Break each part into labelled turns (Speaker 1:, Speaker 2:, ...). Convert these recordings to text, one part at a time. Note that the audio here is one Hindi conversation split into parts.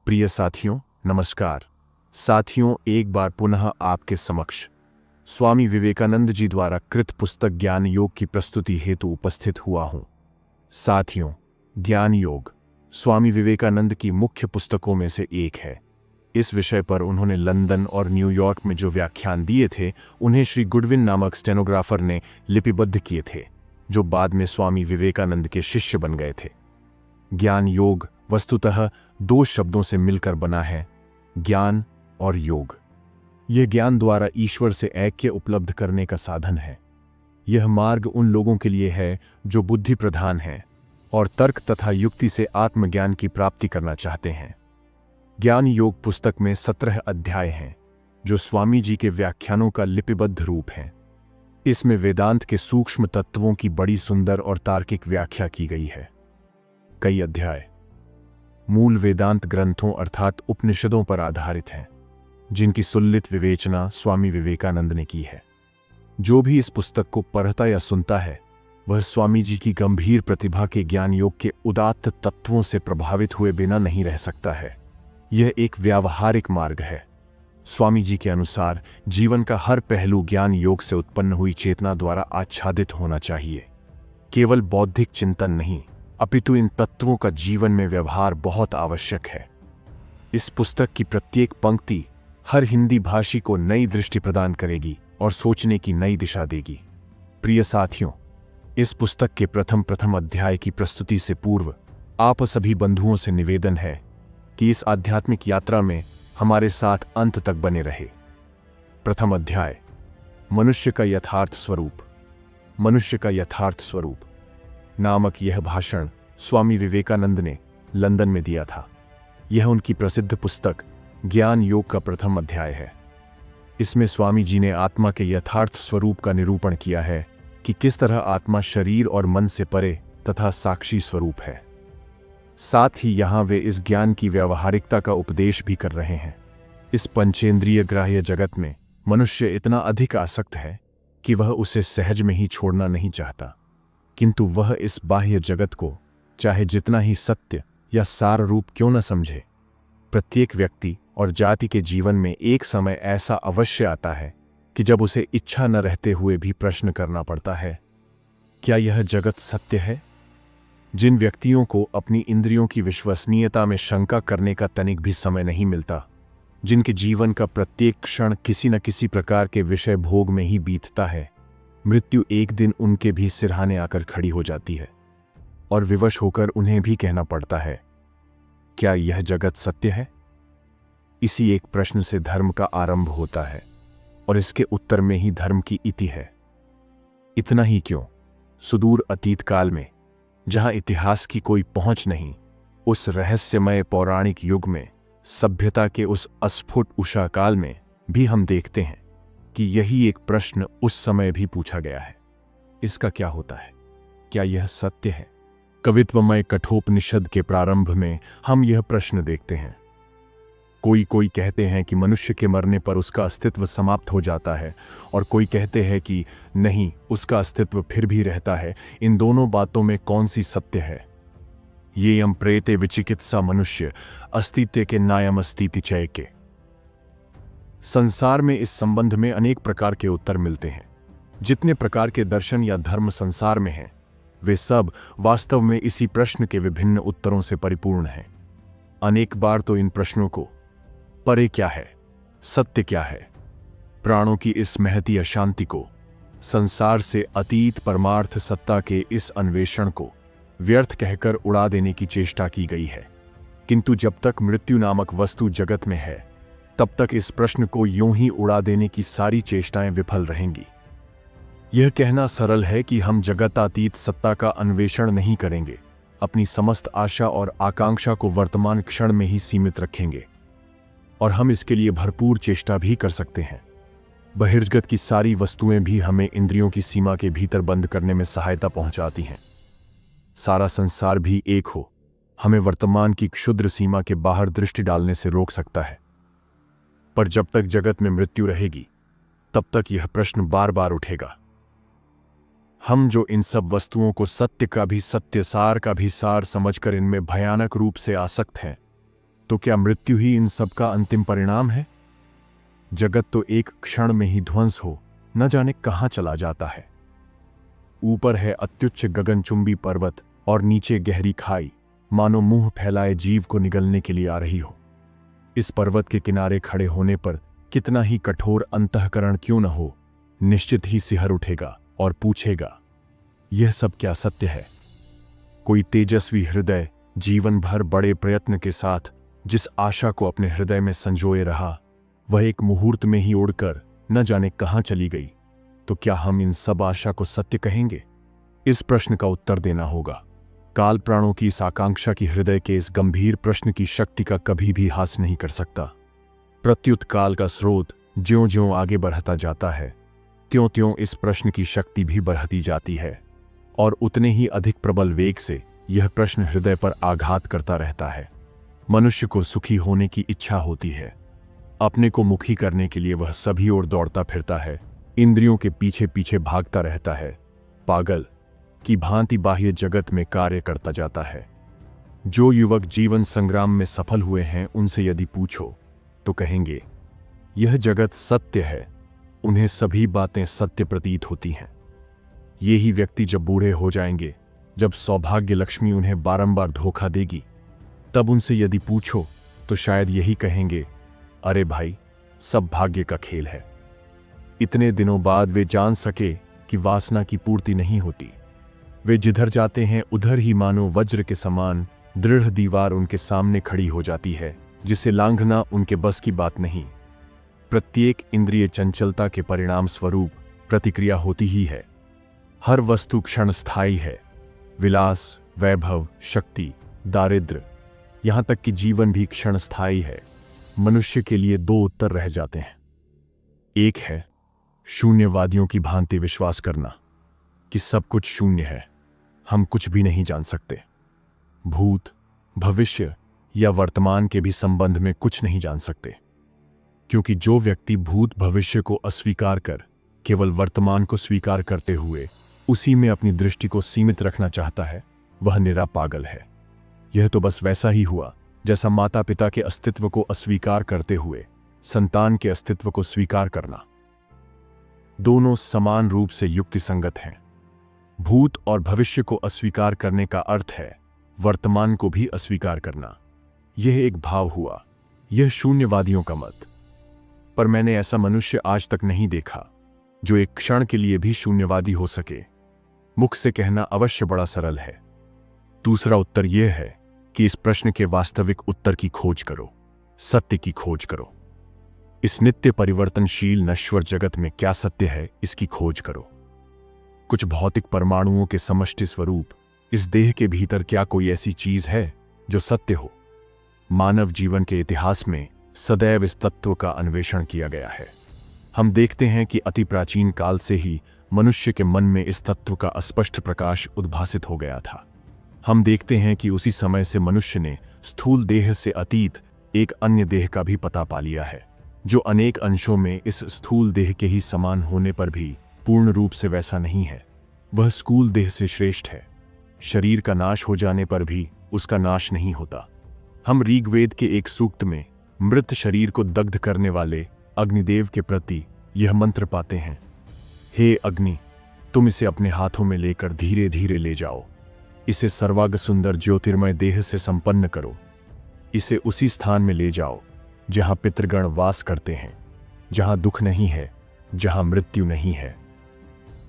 Speaker 1: प्रिय साथियों, नमस्कार। साथियों, एक बार पुनः आपके समक्ष स्वामी विवेकानंद जी द्वारा कृत पुस्तक ज्ञान योग की प्रस्तुति हेतु उपस्थित हुआ हूं। साथियों, ज्ञान योग स्वामी विवेकानंद की मुख्य पुस्तकों में से एक है। इस विषय पर उन्होंने लंदन और न्यूयॉर्क में जो व्याख्यान दिए थे, उन्हें श्री गुडविन नामक स्टेनोग्राफर ने लिपिबद्ध किए थे, जो बाद में स्वामी विवेकानंद के शिष्य बन गए थे। ज्ञान योग वस्तुतः दो शब्दों से मिलकर बना है, ज्ञान और योग। यह ज्ञान द्वारा ईश्वर से ऐक्य उपलब्ध करने का साधन है। यह मार्ग उन लोगों के लिए है जो बुद्धि प्रधान हैं और तर्क तथा युक्ति से आत्मज्ञान की प्राप्ति करना चाहते हैं। ज्ञान योग पुस्तक में 17 अध्याय हैं, जो स्वामी जी के व्याख्यानों का लिपिबद्ध रूप है। इसमें वेदांत के सूक्ष्म तत्वों की बड़ी सुंदर और तार्किक व्याख्या की गई है। कई अध्याय मूल वेदांत ग्रंथों अर्थात उपनिषदों पर आधारित हैं, जिनकी सुललित विवेचना स्वामी विवेकानंद ने की है। जो भी इस पुस्तक को पढ़ता या सुनता है, वह स्वामी जी की गंभीर प्रतिभा के ज्ञान योग के उदात्त तत्वों से प्रभावित हुए बिना नहीं रह सकता है। यह एक व्यावहारिक मार्ग है। स्वामी जी के अनुसार जीवन का हर पहलू ज्ञान योग से उत्पन्न हुई चेतना द्वारा आच्छादित होना चाहिए। केवल बौद्धिक चिंतन नहीं, अपितु इन तत्वों का जीवन में व्यवहार बहुत आवश्यक है। इस पुस्तक की प्रत्येक पंक्ति हर हिंदी भाषी को नई दृष्टि प्रदान करेगी और सोचने की नई दिशा देगी। प्रिय साथियों, इस पुस्तक के प्रथम अध्याय की प्रस्तुति से पूर्व आप सभी बंधुओं से निवेदन है कि इस आध्यात्मिक यात्रा में हमारे साथ अंत तक बने रहे। प्रथम अध्याय, मनुष्य का यथार्थ स्वरूप। मनुष्य का यथार्थ स्वरूप नामक यह भाषण स्वामी विवेकानंद ने लंदन में दिया था। यह उनकी प्रसिद्ध पुस्तक ज्ञान योग का प्रथम अध्याय है। इसमें स्वामी जी ने आत्मा के यथार्थ स्वरूप का निरूपण किया है कि किस तरह आत्मा शरीर और मन से परे तथा साक्षी स्वरूप है। साथ ही यहां वे इस ज्ञान की व्यावहारिकता का उपदेश भी कर रहे हैं। इस पंचेंद्रिय ग्राह्य जगत में मनुष्य इतना अधिक आसक्त है कि वह उसे सहज में ही छोड़ना नहीं चाहता, किंतु वह इस बाह्य जगत को चाहे जितना ही सत्य या सार रूप क्यों न समझे, प्रत्येक व्यक्ति और जाति के जीवन में एक समय ऐसा अवश्य आता है कि जब उसे इच्छा न रहते हुए भी प्रश्न करना पड़ता है, क्या यह जगत सत्य है? जिन व्यक्तियों को अपनी इंद्रियों की विश्वसनीयता में शंका करने का तनिक भी समय नहीं मिलता, जिनके जीवन का प्रत्येक क्षण किसी न किसी प्रकार के विषय भोग में ही बीतता है, मृत्यु एक दिन उनके भी सिरहाने आकर खड़ी हो जाती है और विवश होकर उन्हें भी कहना पड़ता है, क्या यह जगत सत्य है? इसी एक प्रश्न से धर्म का आरंभ होता है और इसके उत्तर में ही धर्म की इति है। इतना ही क्यों, सुदूर अतीत काल में, जहां इतिहास की कोई पहुंच नहीं, उस रहस्यमय पौराणिक युग में, सभ्यता के उस अस्फुट उषा काल में भी हम देखते हैं कि यही एक प्रश्न उस समय भी पूछा गया है। इसका क्या होता है? क्या यह सत्य है? कवित्वमय कठोपनिषद के प्रारंभ में हम यह प्रश्न देखते हैं। कोई कहते हैं कि मनुष्य के मरने पर उसका अस्तित्व समाप्त हो जाता है, और कोई कहते हैं कि नहीं, उसका अस्तित्व फिर भी रहता है। इन दोनों बातों में कौन सी सत्य है? ये यम प्रेते विचिकित्सा मनुष्य अस्तित्व के नायम अस्तिति चय के। संसार में इस संबंध में अनेक प्रकार के उत्तर मिलते हैं। जितने प्रकार के दर्शन या धर्म संसार में हैं, वे सब वास्तव में इसी प्रश्न के विभिन्न उत्तरों से परिपूर्ण हैं। अनेक बार तो इन प्रश्नों को, परे क्या है, सत्य क्या है, प्राणों की इस महती अशांति को, संसार से अतीत परमार्थ सत्ता के इस अन्वेषण को व्यर्थ कहकर उड़ा देने की चेष्टा की गई है। किंतु जब तक मृत्यु नामक वस्तु जगत में है, तब तक इस प्रश्न को यूं ही उड़ा देने की सारी चेष्टाएं विफल रहेंगी। यह कहना सरल है कि हम जगतातीत सत्ता का अन्वेषण नहीं करेंगे, अपनी समस्त आशा और आकांक्षा को वर्तमान क्षण में ही सीमित रखेंगे, और हम इसके लिए भरपूर चेष्टा भी कर सकते हैं। बहिर्जगत की सारी वस्तुएं भी हमें इंद्रियों की सीमा के भीतर बंद करने में सहायता पहुंचाती हैं। सारा संसार भी एक हो, हमें वर्तमान की क्षुद्र सीमा के बाहर दृष्टि डालने से रोक सकता है। पर जब तक जगत में मृत्यु रहेगी, तब तक यह प्रश्न बार बार उठेगा। हम जो इन सब वस्तुओं को सत्य का भी सत्य, सार का भी सार समझकर इनमें भयानक रूप से आसक्त हैं, तो क्या मृत्यु ही इन सब का अंतिम परिणाम है? जगत तो एक क्षण में ही ध्वंस हो न जाने कहां चला जाता है। ऊपर है अत्युच्च गगनचुंबी पर्वत और नीचे गहरी खाई, मानो मुंह फैलाए जीव को निगलने के लिए आ रही हो। इस पर्वत के किनारे खड़े होने पर कितना ही कठोर अंतःकरण क्यों न हो, निश्चित ही सिहर उठेगा और पूछेगा, यह सब क्या सत्य है? कोई तेजस्वी हृदय जीवन भर बड़े प्रयत्न के साथ जिस आशा को अपने हृदय में संजोए रहा, वह एक मुहूर्त में ही उड़कर न जाने कहां चली गई, तो क्या हम इन सब आशा को सत्य कहेंगे? इस प्रश्न का उत्तर देना होगा। काल प्राणों की इस आकांक्षा की हृदय के इस गंभीर प्रश्न की शक्ति का कभी भी हास नहीं कर सकता। प्रत्युत काल का स्रोत ज्यों-ज्यों आगे बढ़ता जाता है, त्यों-त्यों इस प्रश्न की शक्ति भी बढ़ती जाती है और उतने ही अधिक प्रबल वेग से यह प्रश्न हृदय पर आघात करता रहता है। मनुष्य को सुखी होने की इच्छा होती है। अपने को मुखी करने के लिए वह सभी ओर दौड़ता फिरता है, इंद्रियों के पीछे पीछे भागता रहता है, पागल की भांति बाह्य जगत में कार्य करता जाता है। जो युवक जीवन संग्राम में सफल हुए हैं, उनसे यदि पूछो तो कहेंगे, यह जगत सत्य है। उन्हें सभी बातें सत्य प्रतीत होती हैं। ये ही व्यक्ति जब बूढ़े हो जाएंगे, जब सौभाग्य लक्ष्मी उन्हें बारंबार धोखा देगी, तब उनसे यदि पूछो तो शायद यही कहेंगे, अरे भाई, सब भाग्य का खेल है। इतने दिनों बाद वे जान सके कि वासना की पूर्ति नहीं होती। वे जिधर जाते हैं उधर ही मानो वज्र के समान दृढ़ दीवार उनके सामने खड़ी हो जाती है, जिसे लांघना उनके बस की बात नहीं। प्रत्येक इंद्रिय चंचलता के परिणाम स्वरूप प्रतिक्रिया होती ही है। हर वस्तु क्षणस्थायी है। विलास, वैभव, शक्ति, दारिद्र्य, यहां तक कि जीवन भी क्षणस्थायी है। मनुष्य के लिए दो उत्तर रह जाते हैं। एक है शून्यवादियों की भांति विश्वास करना कि सब कुछ शून्य है, हम कुछ भी नहीं जान सकते, भूत, भविष्य या वर्तमान के भी संबंध में कुछ नहीं जान सकते। क्योंकि जो व्यक्ति भूत भविष्य को अस्वीकार कर केवल वर्तमान को स्वीकार करते हुए उसी में अपनी दृष्टि को सीमित रखना चाहता है, वह निरा पागल है। यह तो बस वैसा ही हुआ जैसा माता पिता के अस्तित्व को अस्वीकार करते हुए संतान के अस्तित्व को स्वीकार करना। दोनों समान रूप से युक्तिसंगत हैं। भूत और भविष्य को अस्वीकार करने का अर्थ है वर्तमान को भी अस्वीकार करना। यह एक भाव हुआ, यह शून्यवादियों का मत। पर मैंने ऐसा मनुष्य आज तक नहीं देखा जो एक क्षण के लिए भी शून्यवादी हो सके। मुख से कहना अवश्य बड़ा सरल है। दूसरा उत्तर यह है कि इस प्रश्न के वास्तविक उत्तर की खोज करो, सत्य की खोज करो। इस नित्य परिवर्तनशील नश्वर जगत में क्या सत्य है, इसकी खोज करो। कुछ भौतिक परमाणुओं के समष्टि स्वरूप इस देह के भीतर क्या कोई ऐसी चीज है जो सत्य हो? मानव जीवन के इतिहास में सदैव इस तत्व का अन्वेषण किया गया है। हम देखते हैं कि अति प्राचीन काल से ही मनुष्य के मन में इस तत्व का अस्पष्ट प्रकाश उद्भासित हो गया था। हम देखते हैं कि उसी समय से मनुष्य ने स्थूल देह से अतीत एक अन्य देह का भी पता पा लिया है, जो अनेक अंशों में इस स्थूल देह के ही समान होने पर भी पूर्ण रूप से वैसा नहीं है। वह स्थूल देह से श्रेष्ठ है। शरीर का नाश हो जाने पर भी उसका नाश नहीं होता। हम ऋग्वेद के एक सूक्त में मृत शरीर को दग्ध करने वाले अग्निदेव के प्रति यह मंत्र पाते हैं, हे अग्नि, तुम इसे अपने हाथों में लेकर धीरे धीरे ले जाओ। इसे सर्वांग सुंदर ज्योतिर्मय देह से संपन्न करो। इसे उसी स्थान में ले जाओ जहां पितृगण वास करते हैं, जहां दुख नहीं है, जहां मृत्यु नहीं है।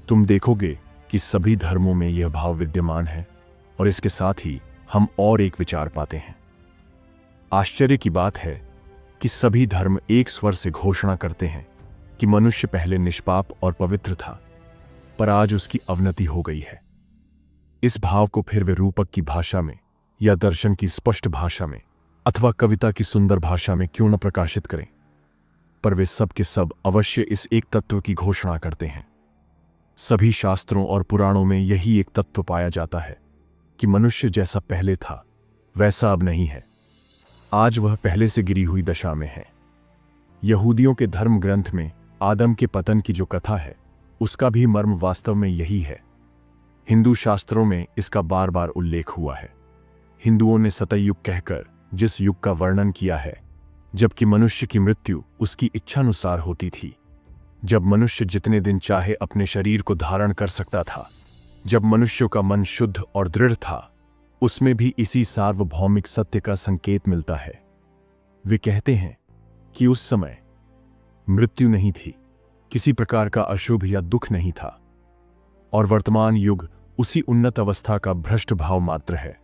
Speaker 1: तुम देखोगे कि सभी धर्मों में यह भाव विद्यमान है और इसके साथ ही हम और एक विचार पाते हैं। आश्चर्य की बात है कि सभी धर्म एक स्वर से घोषणा करते हैं कि मनुष्य पहले निष्पाप और पवित्र था, पर आज उसकी अवनति हो गई है। इस भाव को फिर वे रूपक की भाषा में या दर्शन की स्पष्ट भाषा में अथवा कविता की सुंदर भाषा में क्यों न प्रकाशित करें, पर वे सब के सब अवश्य इस एक तत्व की घोषणा करते हैं। सभी शास्त्रों और पुराणों में यही एक तत्व पाया जाता है कि मनुष्य जैसा पहले था वैसा अब नहीं है। आज वह पहले से गिरी हुई दशा में है। यहूदियों के धर्म ग्रंथ में आदम के पतन की जो कथा है, उसका भी मर्म वास्तव में यही है। हिंदू शास्त्रों में इसका बार बार उल्लेख हुआ है। हिंदुओं ने सतयुग कहकर जिस युग का वर्णन किया है जबकि मनुष्य की मृत्यु उसकी इच्छानुसार होती थी, जब मनुष्य जितने दिन चाहे अपने शरीर को धारण कर सकता था, जब मनुष्य का मन शुद्ध और दृढ़ था, उसमें भी इसी सार्वभौमिक सत्य का संकेत मिलता है। वे कहते हैं कि उस समय मृत्यु नहीं थी, किसी प्रकार का अशुभ या दुख नहीं था, और वर्तमान युग उसी उन्नत अवस्था का भ्रष्ट भाव मात्र है।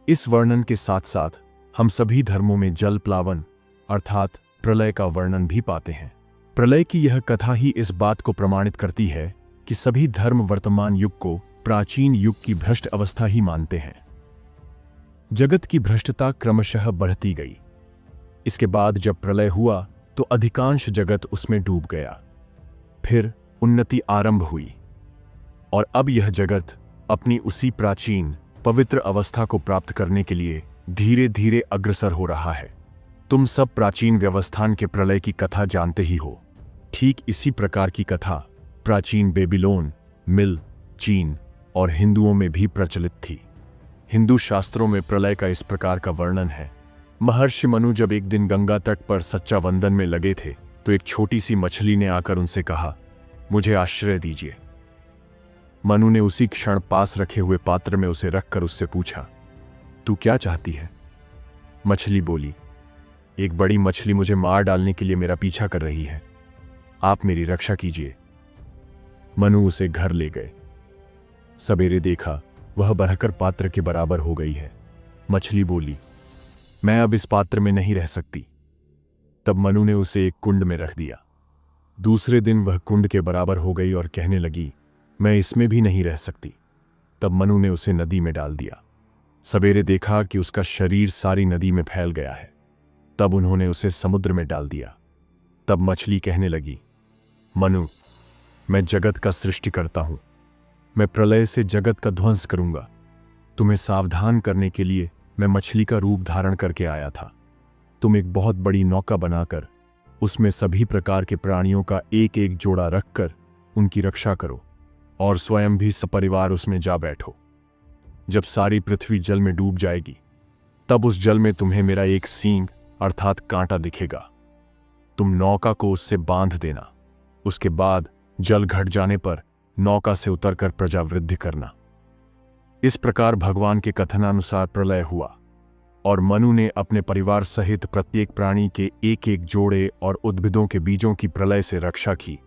Speaker 1: इस वर्णन के साथ साथ हम सभी धर्मों में जल प्लावन अर्थात प्रलय का वर्णन भी पाते हैं। प्रलय की यह कथा ही इस बात को प्रमाणित करती है कि सभी धर्म वर्तमान युग को प्राचीन युग की भ्रष्ट अवस्था ही मानते हैं। जगत की भ्रष्टता क्रमशः बढ़ती गई। इसके बाद जब प्रलय हुआ तो अधिकांश जगत उसमें डूब गया। फिर उन्नति आरंभ हुई और अब यह जगत अपनी उसी प्राचीन पवित्र अवस्था को प्राप्त करने के लिए धीरे धीरे अग्रसर हो रहा है। तुम सब प्राचीन व्यवस्थान के प्रलय की कथा जानते ही हो। ठीक इसी प्रकार की कथा प्राचीन बेबीलोन, मिल, चीन और हिंदुओं में भी प्रचलित थी। हिंदू शास्त्रों में प्रलय का इस प्रकार का वर्णन है। महर्षि मनु जब एक दिन गंगा तट पर सच्चा वंदन में लगे थे तो एक छोटी सी मछली ने आकर उनसे कहा, मुझे आश्रय दीजिए। मनु ने उसी क्षण पास रखे हुए पात्र में उसे रखकर उससे पूछा, तू क्या चाहती है? मछली बोली, एक बड़ी मछली मुझे मार डालने के लिए मेरा पीछा कर रही है, आप मेरी रक्षा कीजिए। मनु उसे घर ले गए। सवेरे देखा वह बढ़कर पात्र के बराबर हो गई है। मछली बोली, मैं अब इस पात्र में नहीं रह सकती। तब मनु ने उसे एक कुंड में रख दिया। दूसरे दिन वह कुंड के बराबर हो गई और कहने लगी, मैं इसमें भी नहीं रह सकती। तब मनु ने उसे नदी में डाल दिया। सवेरे देखा कि उसका शरीर सारी नदी में फैल गया है। तब उन्होंने उसे समुद्र में डाल दिया। तब मछली कहने लगी, मनु, मैं जगत का सृष्टि करता हूं, मैं प्रलय से जगत का ध्वंस करूंगा। तुम्हें सावधान करने के लिए मैं मछली का रूप धारण करके आया था। तुम एक बहुत बड़ी नौका बनाकर उसमें सभी प्रकार के प्राणियों का एक एक जोड़ा रखकर उनकी रक्षा करो और स्वयं भी सपरिवार उसमें जा बैठो। जब सारी पृथ्वी जल में डूब जाएगी तब उस जल में तुम्हें मेरा एक सींग अर्थात कांटा दिखेगा। तुम नौका को उससे बांध देना। उसके बाद जल घट जाने पर नौका से उतरकर प्रजा वृद्धि करना। इस प्रकार भगवान के कथनानुसार प्रलय हुआ और मनु ने अपने परिवार सहित प्रत्येक प्राणी के एक एक जोड़े और उद्भिदों के बीजों की प्रलय से रक्षा की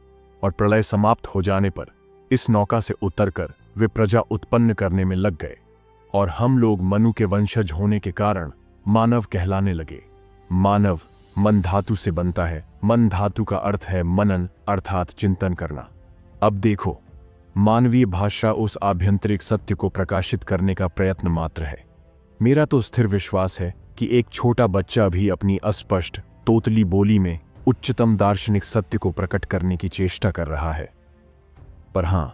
Speaker 1: और प्रलय समाप्त हो जाने पर इस नौका से उतरकर वे प्रजा उत्पन्न करने में लग गए और हम लोग मनु के वंशज होने के कारण मानव कहलाने लगे। मानव मन धातु से बनता है। मन धातु का अर्थ है मनन अर्थात चिंतन करना। अब देखो, मानवीय भाषा उस आभ्यंतरिक सत्य को प्रकाशित करने का प्रयत्न मात्र है। मेरा तो स्थिर विश्वास है कि एक छोटा बच्चा भी अपनी अस्पष्ट तोतली बोली में उच्चतम दार्शनिक सत्य को प्रकट करने की चेष्टा कर रहा है, पर हां,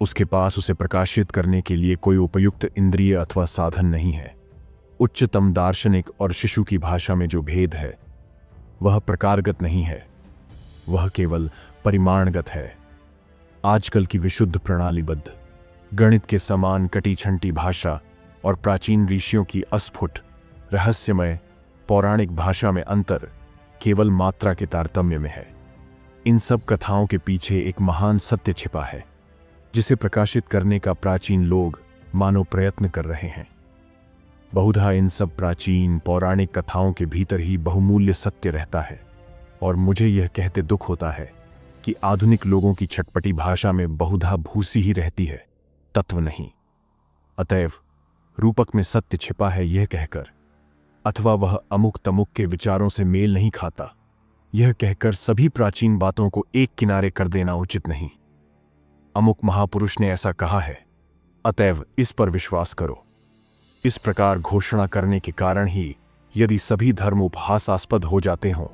Speaker 1: उसके पास उसे प्रकाशित करने के लिए कोई उपयुक्त इंद्रिय अथवा साधन नहीं है। उच्चतम दार्शनिक और शिशु की भाषा में जो भेद है वह प्रकारगत नहीं है, वह केवल परिमाणगत है। आजकल की विशुद्ध प्रणालीबद्ध गणित के समान कटी छंटी भाषा और प्राचीन ऋषियों की अस्फुट रहस्यमय पौराणिक भाषा में अंतर केवल मात्रा के तारतम्य में है। इन सब कथाओं के पीछे एक महान सत्य छिपा है जिसे प्रकाशित करने का प्राचीन लोग मानो प्रयत्न कर रहे हैं। बहुधा इन सब प्राचीन पौराणिक कथाओं के भीतर ही बहुमूल्य सत्य रहता है और मुझे यह कहते दुख होता है कि आधुनिक लोगों की छटपटी भाषा में बहुधा भूसी ही रहती है, तत्व नहीं। अतएव रूपक में सत्य छिपा है यह कहकर अथवा वह अमुक तमुक के विचारों से मेल नहीं खाता यह कहकर सभी प्राचीन बातों को एक किनारे कर देना उचित नहीं। अमुक महापुरुष ने ऐसा कहा है, अतएव इस पर विश्वास करो। इस प्रकार घोषणा करने के कारण ही यदि सभी धर्म उपहासास्पद हो जाते हों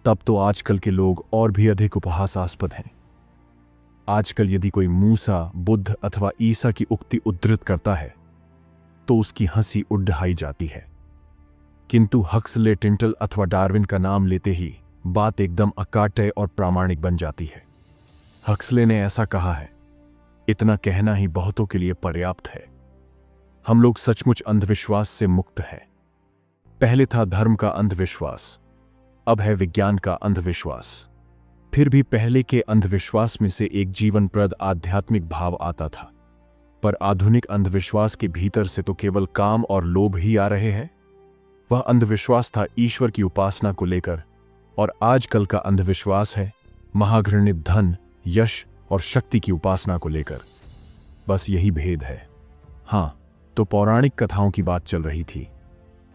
Speaker 1: तब तो आजकल के लोग और भी अधिक उपहासास्पद हैं। आजकल यदि कोई मूसा, बुद्ध अथवा ईसा की उक्ति उद्धृत करता है तो उसकी हंसी उड़ाई जाती है, किंतु हक्सले, टिंटल अथवा डार्विन का नाम लेते ही बात एकदम अकाट्य और प्रामाणिक बन जाती है। हक्सले ने ऐसा कहा है, इतना कहना ही बहुतों के लिए पर्याप्त है। हम लोग सचमुच अंधविश्वास से मुक्त हैं। पहले था धर्म का अंधविश्वास, अब है विज्ञान का अंधविश्वास। फिर भी पहले के अंधविश्वास में से एक जीवनप्रद आध्यात्मिक भाव आता था, पर आधुनिक अंधविश्वास के भीतर से तो केवल काम और लोभ ही आ रहे हैं। वह अंधविश्वास था ईश्वर की उपासना को लेकर, और आजकल का अंधविश्वास है महाघृणित धन, यश और शक्ति की उपासना को लेकर। बस यही भेद है। हां, तो पौराणिक कथाओं की बात चल रही थी।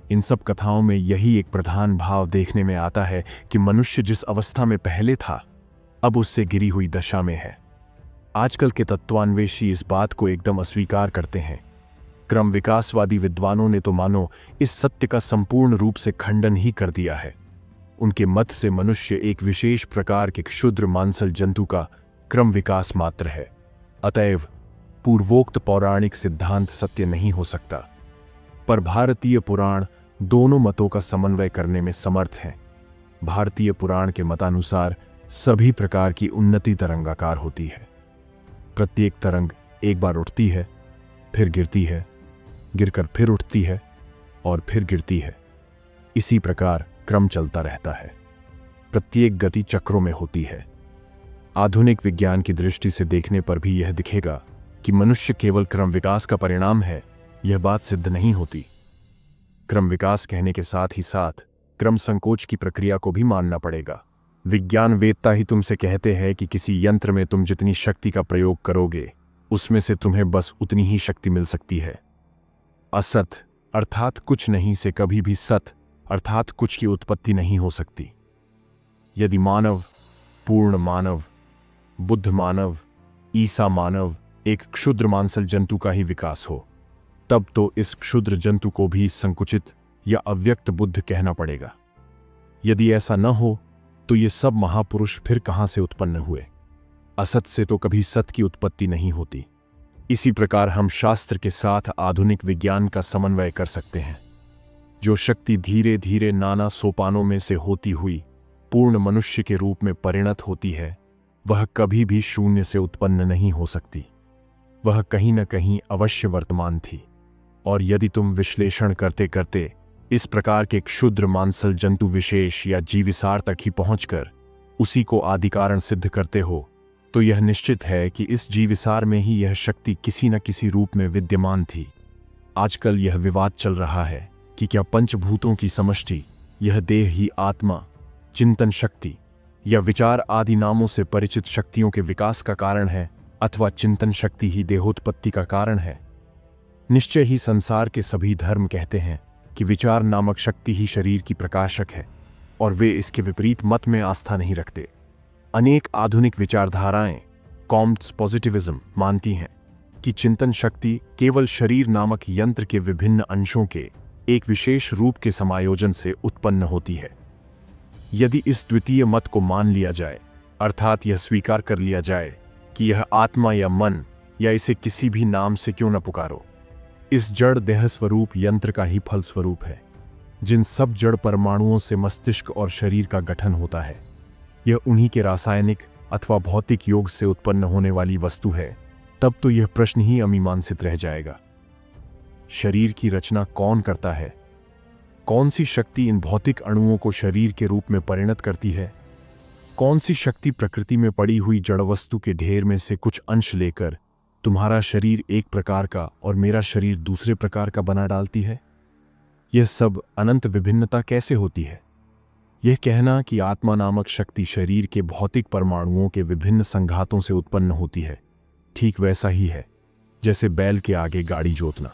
Speaker 1: इन सब कथाओं में यही एक प्रधान भाव देखने में आता है कि मनुष्य जिस अवस्था में पहले था, अब उससे गिरी हुई दशा में है। आजकल के तत्वान्वेषी इस बात को एकदम अस्वीकार करते हैं। क्रम विकासवादी विद्वानों ने तो मानो इस सत्य का संपूर्ण रूप से खंडन ही कर दिया है। उनके मत से मनुष्य एक विशेष प्रकार के क्षुद्र मांसल जंतु का क्रम विकास मात्र है। अतएव पूर्वोक्त पौराणिक सिद्धांत सत्य नहीं हो सकता। पर भारतीय पुराण दोनों मतों का समन्वय करने में समर्थ हैं। भारतीय पुराण के मतानुसार सभी प्रकार की उन्नति तरंगाकार होती है। प्रत्येक तरंग एक बार उठती है, फिर गिरती है, गिरकर फिर उठती है और फिर गिरती है। इसी प्रकार क्रम चलता रहता है। प्रत्येक गति चक्रों में होती है। आधुनिक विज्ञान की दृष्टि से देखने पर भी यह दिखेगा कि मनुष्य केवल क्रम विकास का परिणाम है, यह बात सिद्ध नहीं होती। क्रम विकास कहने के साथ ही साथ क्रम संकोच की प्रक्रिया को भी मानना पड़ेगा। विज्ञान वेत्ता ही तुमसे कहते हैं कि किसी यंत्र में तुम जितनी शक्ति का प्रयोग करोगे, उसमें से तुम्हें बस उतनी ही शक्ति मिल सकती है। असत अर्थात कुछ नहीं से कभी भी सत अर्थात कुछ की उत्पत्ति नहीं हो सकती। यदि मानव, पूर्ण मानव, बुद्ध मानव, ईसा मानव एक क्षुद्र मांसल जंतु का ही विकास हो, तब तो इस क्षुद्र जंतु को भी संकुचित या अव्यक्त बुद्ध कहना पड़ेगा। यदि ऐसा न हो तो ये सब महापुरुष फिर कहां से उत्पन्न हुए? असत से तो कभी सत की उत्पत्ति नहीं होती। इसी प्रकार हम शास्त्र के साथ आधुनिक विज्ञान का समन्वय कर सकते हैं। जो शक्ति धीरे धीरे नाना सोपानों में से होती हुई पूर्ण मनुष्य के रूप में परिणत होती है, वह कभी भी शून्य से उत्पन्न नहीं हो सकती। वह कहीं न कहीं अवश्य वर्तमान थी। और यदि तुम विश्लेषण करते करते इस प्रकार के क्षुद्र मांसल जंतु विशेष या जीविसार तक ही पहुंचकर उसी को आदि कारण सिद्ध करते हो, तो यह निश्चित है कि इस जीविसार में ही यह शक्ति किसी न किसी रूप में विद्यमान थी। आजकल यह विवाद चल रहा है कि क्या पंचभूतों की समष्टि, यह देह ही आत्मा, चिंतन शक्ति या विचार आदि नामों से परिचित शक्तियों के विकास का कारण है, अथवा चिंतन शक्ति ही देहोत्पत्ति का कारण है। निश्चय ही संसार के सभी धर्म कहते हैं कि विचार नामक शक्ति ही शरीर की प्रकाशक है, और वे इसके विपरीत मत में आस्था नहीं रखते। अनेक आधुनिक विचारधाराएं, कॉम्ट्स पॉजिटिविज्म, मानती हैं कि चिंतन शक्ति केवल शरीर नामक यंत्र के विभिन्न अंशों के एक विशेष रूप के समायोजन से उत्पन्न होती है। यदि इस द्वितीय मत को मान लिया जाए, अर्थात यह स्वीकार कर लिया जाए कि यह आत्मा या मन या इसे किसी भी नाम से क्यों न पुकारो, इस जड़ देह स्वरूप यंत्र का ही फल स्वरूप है। जिन सब जड़ परमाणुओं से मस्तिष्क और शरीर का गठन होता है, यह उन्हीं के रासायनिक अथवा भौतिक योग से उत्पन्न होने वाली वस्तु है, तब तो यह प्रश्न ही अमीमांसित रह जाएगा। शरीर की रचना कौन करता है? कौन सी शक्ति इन भौतिक अणुओं को शरीर के रूप में परिणत करती है? कौन सी शक्ति प्रकृति में पड़ी हुई जड़ वस्तु के ढेर में से कुछ अंश लेकर तुम्हारा शरीर एक प्रकार का और मेरा शरीर दूसरे प्रकार का बना डालती है? यह सब अनंत विभिन्नता कैसे होती है? यह कहना कि आत्मा नामक शक्ति शरीर के भौतिक परमाणुओं के विभिन्न संघातों से उत्पन्न होती है, ठीक वैसा ही है जैसे बैल के आगे गाड़ी जोतना।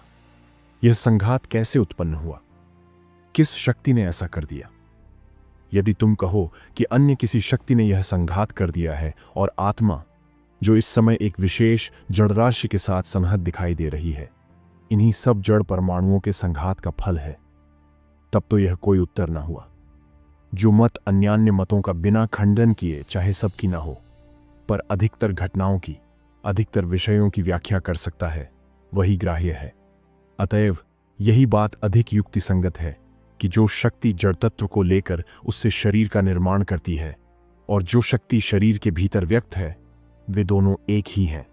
Speaker 1: यह संघात कैसे उत्पन्न हुआ? किस शक्ति ने ऐसा कर दिया? यदि तुम कहो कि अन्य किसी शक्ति ने यह संघात कर दिया है और आत्मा, जो इस समय एक विशेष जड़ राशि के साथ संहत दिखाई दे रही है, इन्हीं सब जड़ परमाणुओं के संघात का फल है, तब तो यह कोई उत्तर न हुआ। जो मत अन्यान्य मतों का बिना खंडन किए चाहे सबकी न हो, पर अधिकतर घटनाओं की, अधिकतर विषयों की व्याख्या कर सकता है, वही ग्राह्य है। अतएव यही बात अधिक युक्तिसंगत है कि जो शक्ति जड़ तत्व को लेकर उससे शरीर का निर्माण करती है और जो शक्ति शरीर के भीतर व्यक्त है, वे दोनों एक ही हैं।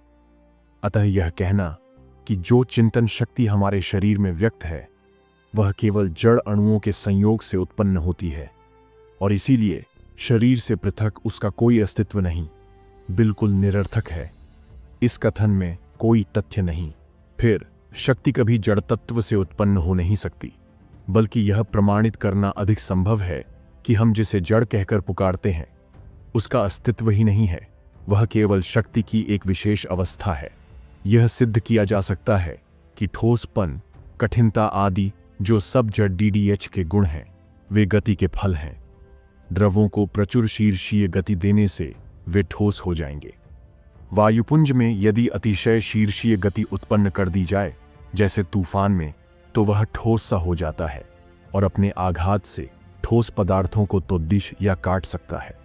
Speaker 1: अतः यह कहना कि जो चिंतन शक्ति हमारे शरीर में व्यक्त है वह केवल जड़ अणुओं के संयोग से उत्पन्न होती है और इसीलिए शरीर से पृथक उसका कोई अस्तित्व नहीं, बिल्कुल निरर्थक है। इस कथन में कोई तथ्य नहीं। फिर शक्ति कभी जड़ तत्व से उत्पन्न हो नहीं सकती, बल्कि यह प्रमाणित करना अधिक संभव है कि हम जिसे जड़ कहकर पुकारते हैं उसका अस्तित्व ही नहीं है, वह केवल शक्ति की एक विशेष अवस्था है। यह सिद्ध किया जा सकता है कि ठोसपन, कठिनता आदि जो सब जड़ DDH के गुण हैं, वे गति के फल हैं। द्रवों को प्रचुर शीर्षीय गति देने से वे ठोस हो जाएंगे। वायुपुंज में यदि अतिशय शीर्षीय गति उत्पन्न कर दी जाए, जैसे तूफान में, तो वह ठोस सा हो जाता है और अपने आघात से ठोस पदार्थों को तो दिश या काट सकता है।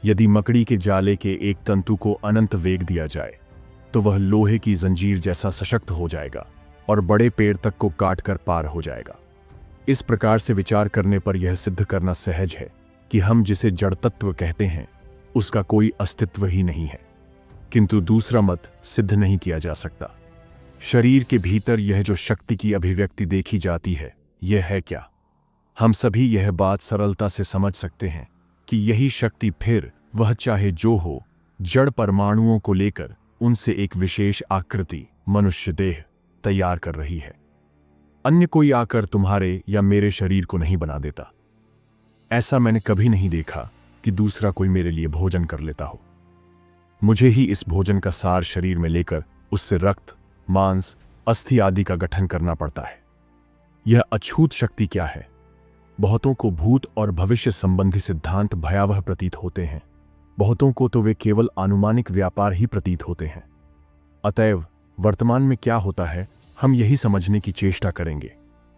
Speaker 1: यदि मकड़ी के जाले के एक तंतु को अनंत वेग दिया जाए तो वह लोहे की जंजीर जैसा सशक्त हो जाएगा और बड़े पेड़ तक को काट कर पार हो जाएगा। इस प्रकार से विचार करने पर यह सिद्ध करना सहज है कि हम जिसे जड़ तत्व कहते हैं उसका कोई अस्तित्व ही नहीं है। किंतु दूसरा मत सिद्ध नहीं किया जा सकता। शरीर के भीतर यह जो शक्ति की अभिव्यक्ति देखी जाती है, यह है क्या? हम सभी यह बात सरलता से समझ सकते हैं कि यही शक्ति फिर वह चाहे जो हो, जड़ परमाणुओं को लेकर उनसे एक विशेष आकृति, मनुष्य देह तैयार कर रही है। अन्य कोई आकर तुम्हारे या मेरे शरीर को नहीं बना देता। ऐसा मैंने कभी नहीं देखा कि दूसरा कोई मेरे लिए भोजन कर लेता हो। मुझे ही इस भोजन का सार शरीर में लेकर उससे रक्त, मांस, अस्थि आदि का गठन करना पड़ता है। यह अछूत शक्ति क्या है? बहुतों को भूत और भविष्य संबंधी सिद्धांत भयावह प्रतीत होते हैं, बहुतों को तो वे केवल आनुमानिक व्यापार ही प्रतीत होते हैं। अतएव वर्तमान में क्या होता है, हम यही समझने की चेष्टा करेंगे।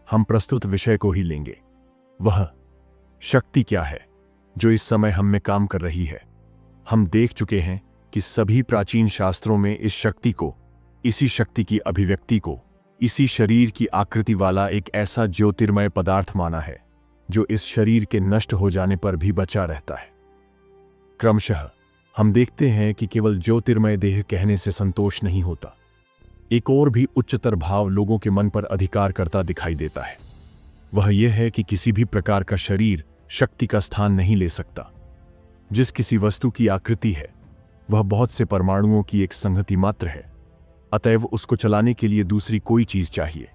Speaker 1: हम प्रस्तुत विषय को ही लेंगे। वह शक्ति क्या है जो इस समय हम में काम कर रही है? हम देख चुके हैं कि सभी प्राचीन शास्त्रों में इस शक्ति को, इसी शक्ति की अभिव्यक्ति को, इसी शरीर की आकृति वाला एक ऐसा ज्योतिर्मय पदार्थ माना है जो इस शरीर के नष्ट हो जाने पर भी बचा रहता है। क्रमशः हम देखते हैं कि केवल ज्योतिर्मय देह कहने से संतोष नहीं होता। एक और भी उच्चतर भाव लोगों के मन पर अधिकार करता दिखाई देता है। वह यह है कि किसी भी प्रकार का शरीर शक्ति का स्थान नहीं ले सकता। जिस किसी वस्तु की आकृति है वह बहुत से परमाणुओं की एक संहति मात्र है, अतएव उसको चलाने के लिए दूसरी कोई चीज चाहिए।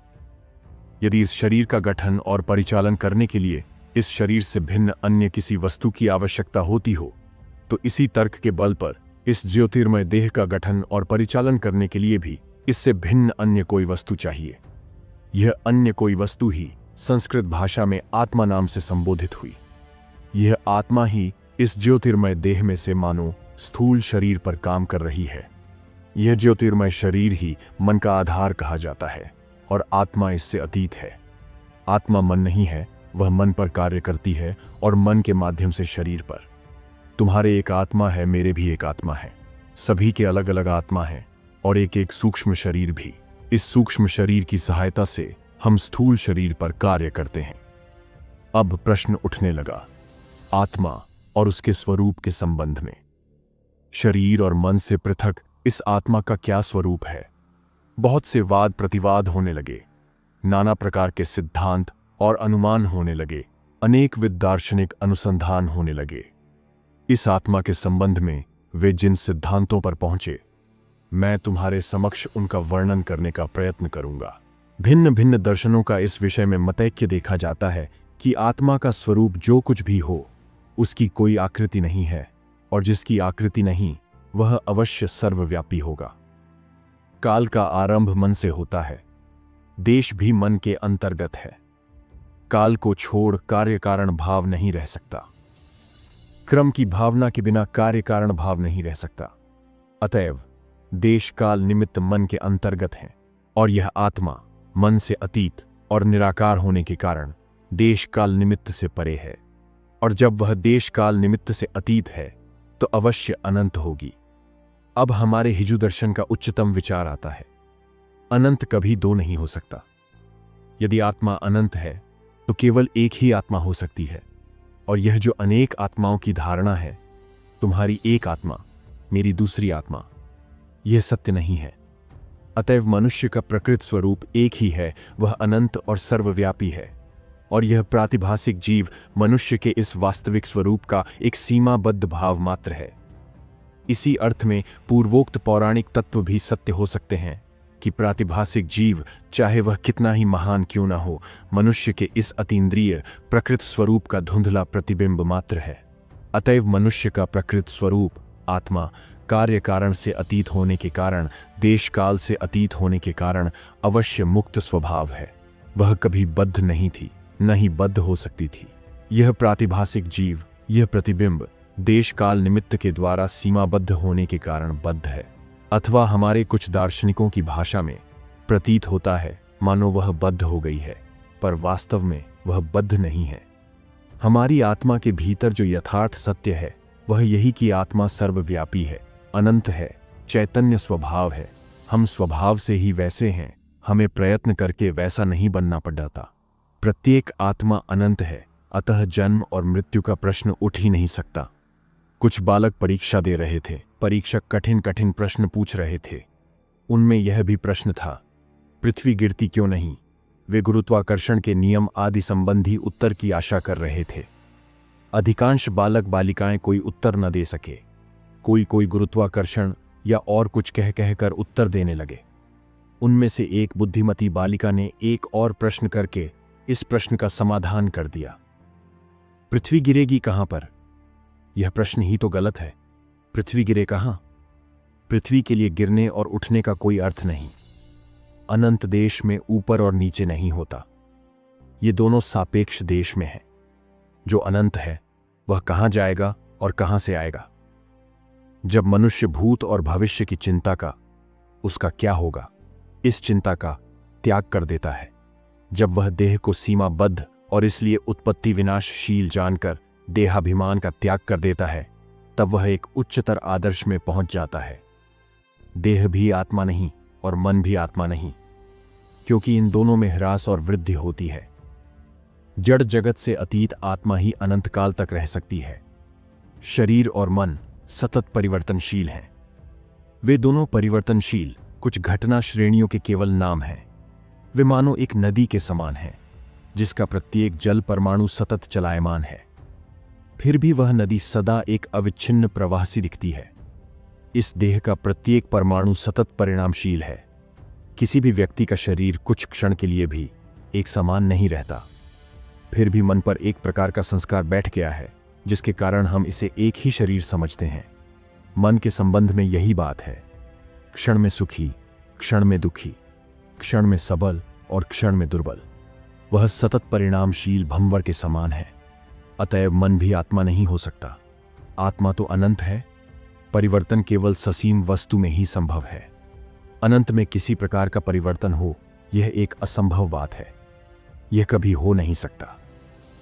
Speaker 1: यदि इस शरीर का गठन और परिचालन करने के लिए इस शरीर से भिन्न अन्य किसी वस्तु की आवश्यकता होती हो, तो इसी तर्क के बल पर इस ज्योतिर्मय देह का गठन और परिचालन करने के लिए भी इससे भिन्न अन्य कोई वस्तु चाहिए। यह अन्य कोई वस्तु ही संस्कृत भाषा में आत्मा नाम से संबोधित हुई। यह आत्मा ही इस ज्योतिर्मय देह में से मानो स्थूल शरीर पर काम कर रही है। यह ज्योतिर्मय शरीर ही मन का आधार कहा जाता है और आत्मा इससे अतीत है। आत्मा मन नहीं है, वह मन पर कार्य करती है और मन के माध्यम से शरीर पर। तुम्हारे एक आत्मा है, मेरे भी एक आत्मा है, सभी के अलग अलग आत्मा है और एक एक सूक्ष्म शरीर भी। इस सूक्ष्म शरीर की सहायता से हम स्थूल शरीर पर कार्य करते हैं। अब प्रश्न उठने लगा आत्मा और उसके स्वरूप के संबंध में। शरीर और मन से पृथक इस आत्मा का क्या स्वरूप है? बहुत से वाद प्रतिवाद होने लगे, नाना प्रकार के सिद्धांत और अनुमान होने लगे, अनेकविध दार्शनिक अनुसंधान होने लगे। इस आत्मा के संबंध में वे जिन सिद्धांतों पर पहुंचे, मैं तुम्हारे समक्ष उनका वर्णन करने का प्रयत्न करूंगा। भिन्न भिन्न दर्शनों का इस विषय में मतैक्य देखा जाता है कि आत्मा का स्वरूप जो कुछ भी हो, उसकी कोई आकृति नहीं है और जिसकी आकृति नहीं वह अवश्य सर्वव्यापी होगा। काल का आरंभ मन से होता है, देश भी मन के अंतर्गत है। काल को छोड़ कार्य कारण भाव नहीं रह सकता। क्रम की भावना के बिना कार्य कारण भाव नहीं रह सकता। अतएव देश काल निमित्त मन के अंतर्गत है और यह आत्मा मन से अतीत और निराकार होने के कारण देश काल निमित्त से परे है। और जब वह देश काल निमित्त से अतीत है तो अवश्य अनंत होगी। अब हमारे हिजू दर्शन का उच्चतम विचार आता है, अनंत कभी दो नहीं हो सकता। यदि आत्मा अनंत है तो केवल एक ही आत्मा हो सकती है, और यह जो अनेक आत्माओं की धारणा है, तुम्हारी एक आत्मा, मेरी दूसरी आत्मा, यह सत्य नहीं है। अतएव मनुष्य का प्रकृत स्वरूप एक ही है, वह अनंत और सर्वव्यापी है, और यह प्रातिभासिक जीव मनुष्य के इस वास्तविक स्वरूप का एक सीमाबद्ध भाव मात्र है। इसी अर्थ में पूर्वोक्त पौराणिक तत्व भी सत्य हो सकते हैं कि प्रातिभासिक जीव, चाहे वह कितना ही महान क्यों न हो, मनुष्य के इस अतीन्द्रिय प्रकृत स्वरूप का धुंधला प्रतिबिंब मात्र है। अतएव मनुष्य का प्रकृत स्वरूप आत्मा कार्य कारण से अतीत होने के कारण, देश काल से अतीत होने के कारण अवश्य मुक्त स्वभाव है। वह कभी बद्ध नहीं थी, न ही बद्ध हो सकती थी। यह प्रातिभासिक जीव, यह प्रतिबिंब देश काल निमित्त के द्वारा सीमाबद्ध होने के कारण बद्ध है, अथवा हमारे कुछ दार्शनिकों की भाषा में प्रतीत होता है मानो वह बद्ध हो गई है, पर वास्तव में वह बद्ध नहीं है। हमारी आत्मा के भीतर जो यथार्थ सत्य है वह यही कि आत्मा सर्वव्यापी है, अनंत है, चैतन्य स्वभाव है। हम स्वभाव से ही वैसे हैं, हमें प्रयत्न करके वैसा नहीं बनना पड़ता। प्रत्येक आत्मा अनंत है, अतः जन्म और मृत्यु का प्रश्न उठ ही नहीं सकता। कुछ बालक परीक्षा दे रहे थे। परीक्षक कठिन कठिन प्रश्न पूछ रहे थे। उनमें यह भी प्रश्न था, पृथ्वी गिरती क्यों नहीं? वे गुरुत्वाकर्षण के नियम आदि संबंधी उत्तर की आशा कर रहे थे। अधिकांश बालक बालिकाएं कोई उत्तर न दे सके। कोई कोई गुरुत्वाकर्षण या और कुछ कह कहकर उत्तर देने लगे। उनमें से एक बुद्धिमती बालिका ने एक और प्रश्न करके इस प्रश्न का समाधान कर दिया, पृथ्वी गिरेगी कहां पर? यह प्रश्न ही तो गलत है। पृथ्वी गिरे कहां? पृथ्वी के लिए गिरने और उठने का कोई अर्थ नहीं। अनंत देश में ऊपर और नीचे नहीं होता। ये दोनों सापेक्ष देश में है। जो अनंत है वह कहां जाएगा और कहां से आएगा? जब मनुष्य भूत और भविष्य की चिंता का, उसका क्या होगा, इस चिंता का त्याग कर देता है, जब वह देह को सीमाबद्ध और इसलिए उत्पत्ति विनाशशील जानकर देहाभिमान का त्याग कर देता है, तब वह एक उच्चतर आदर्श में पहुंच जाता है। देह भी आत्मा नहीं और मन भी आत्मा नहीं, क्योंकि इन दोनों में ह्रास और वृद्धि होती है। जड़ जगत से अतीत आत्मा ही अनंत काल तक रह सकती है। शरीर और मन सतत परिवर्तनशील हैं। वे दोनों परिवर्तनशील कुछ घटना श्रेणियों के केवल नाम हैं। वे मानो एक नदी के समान हैं, जिसका प्रत्येक जल परमाणु सतत चलायमान है। फिर भी वह नदी सदा एक अविच्छिन्न प्रवाह सी दिखती है। इस देह का प्रत्येक परमाणु सतत परिणामशील है। किसी भी व्यक्ति का शरीर कुछ क्षण के लिए भी एक समान नहीं रहता। फिर भी मन पर एक प्रकार का संस्कार बैठ गया है, जिसके कारण हम इसे एक ही शरीर समझते हैं। मन के संबंध में यही बात है। क्षण में सुखी, क्षण में दुखी, क्षण में सबल और क्षण में दुर्बल। वह सतत परिणामशील भंवर के समान है। अतएव मन भी आत्मा नहीं हो सकता। आत्मा तो अनंत है। परिवर्तन केवल ससीम वस्तु में ही संभव है। अनंत में किसी प्रकार का परिवर्तन हो, यह एक असंभव बात है। यह कभी हो नहीं सकता।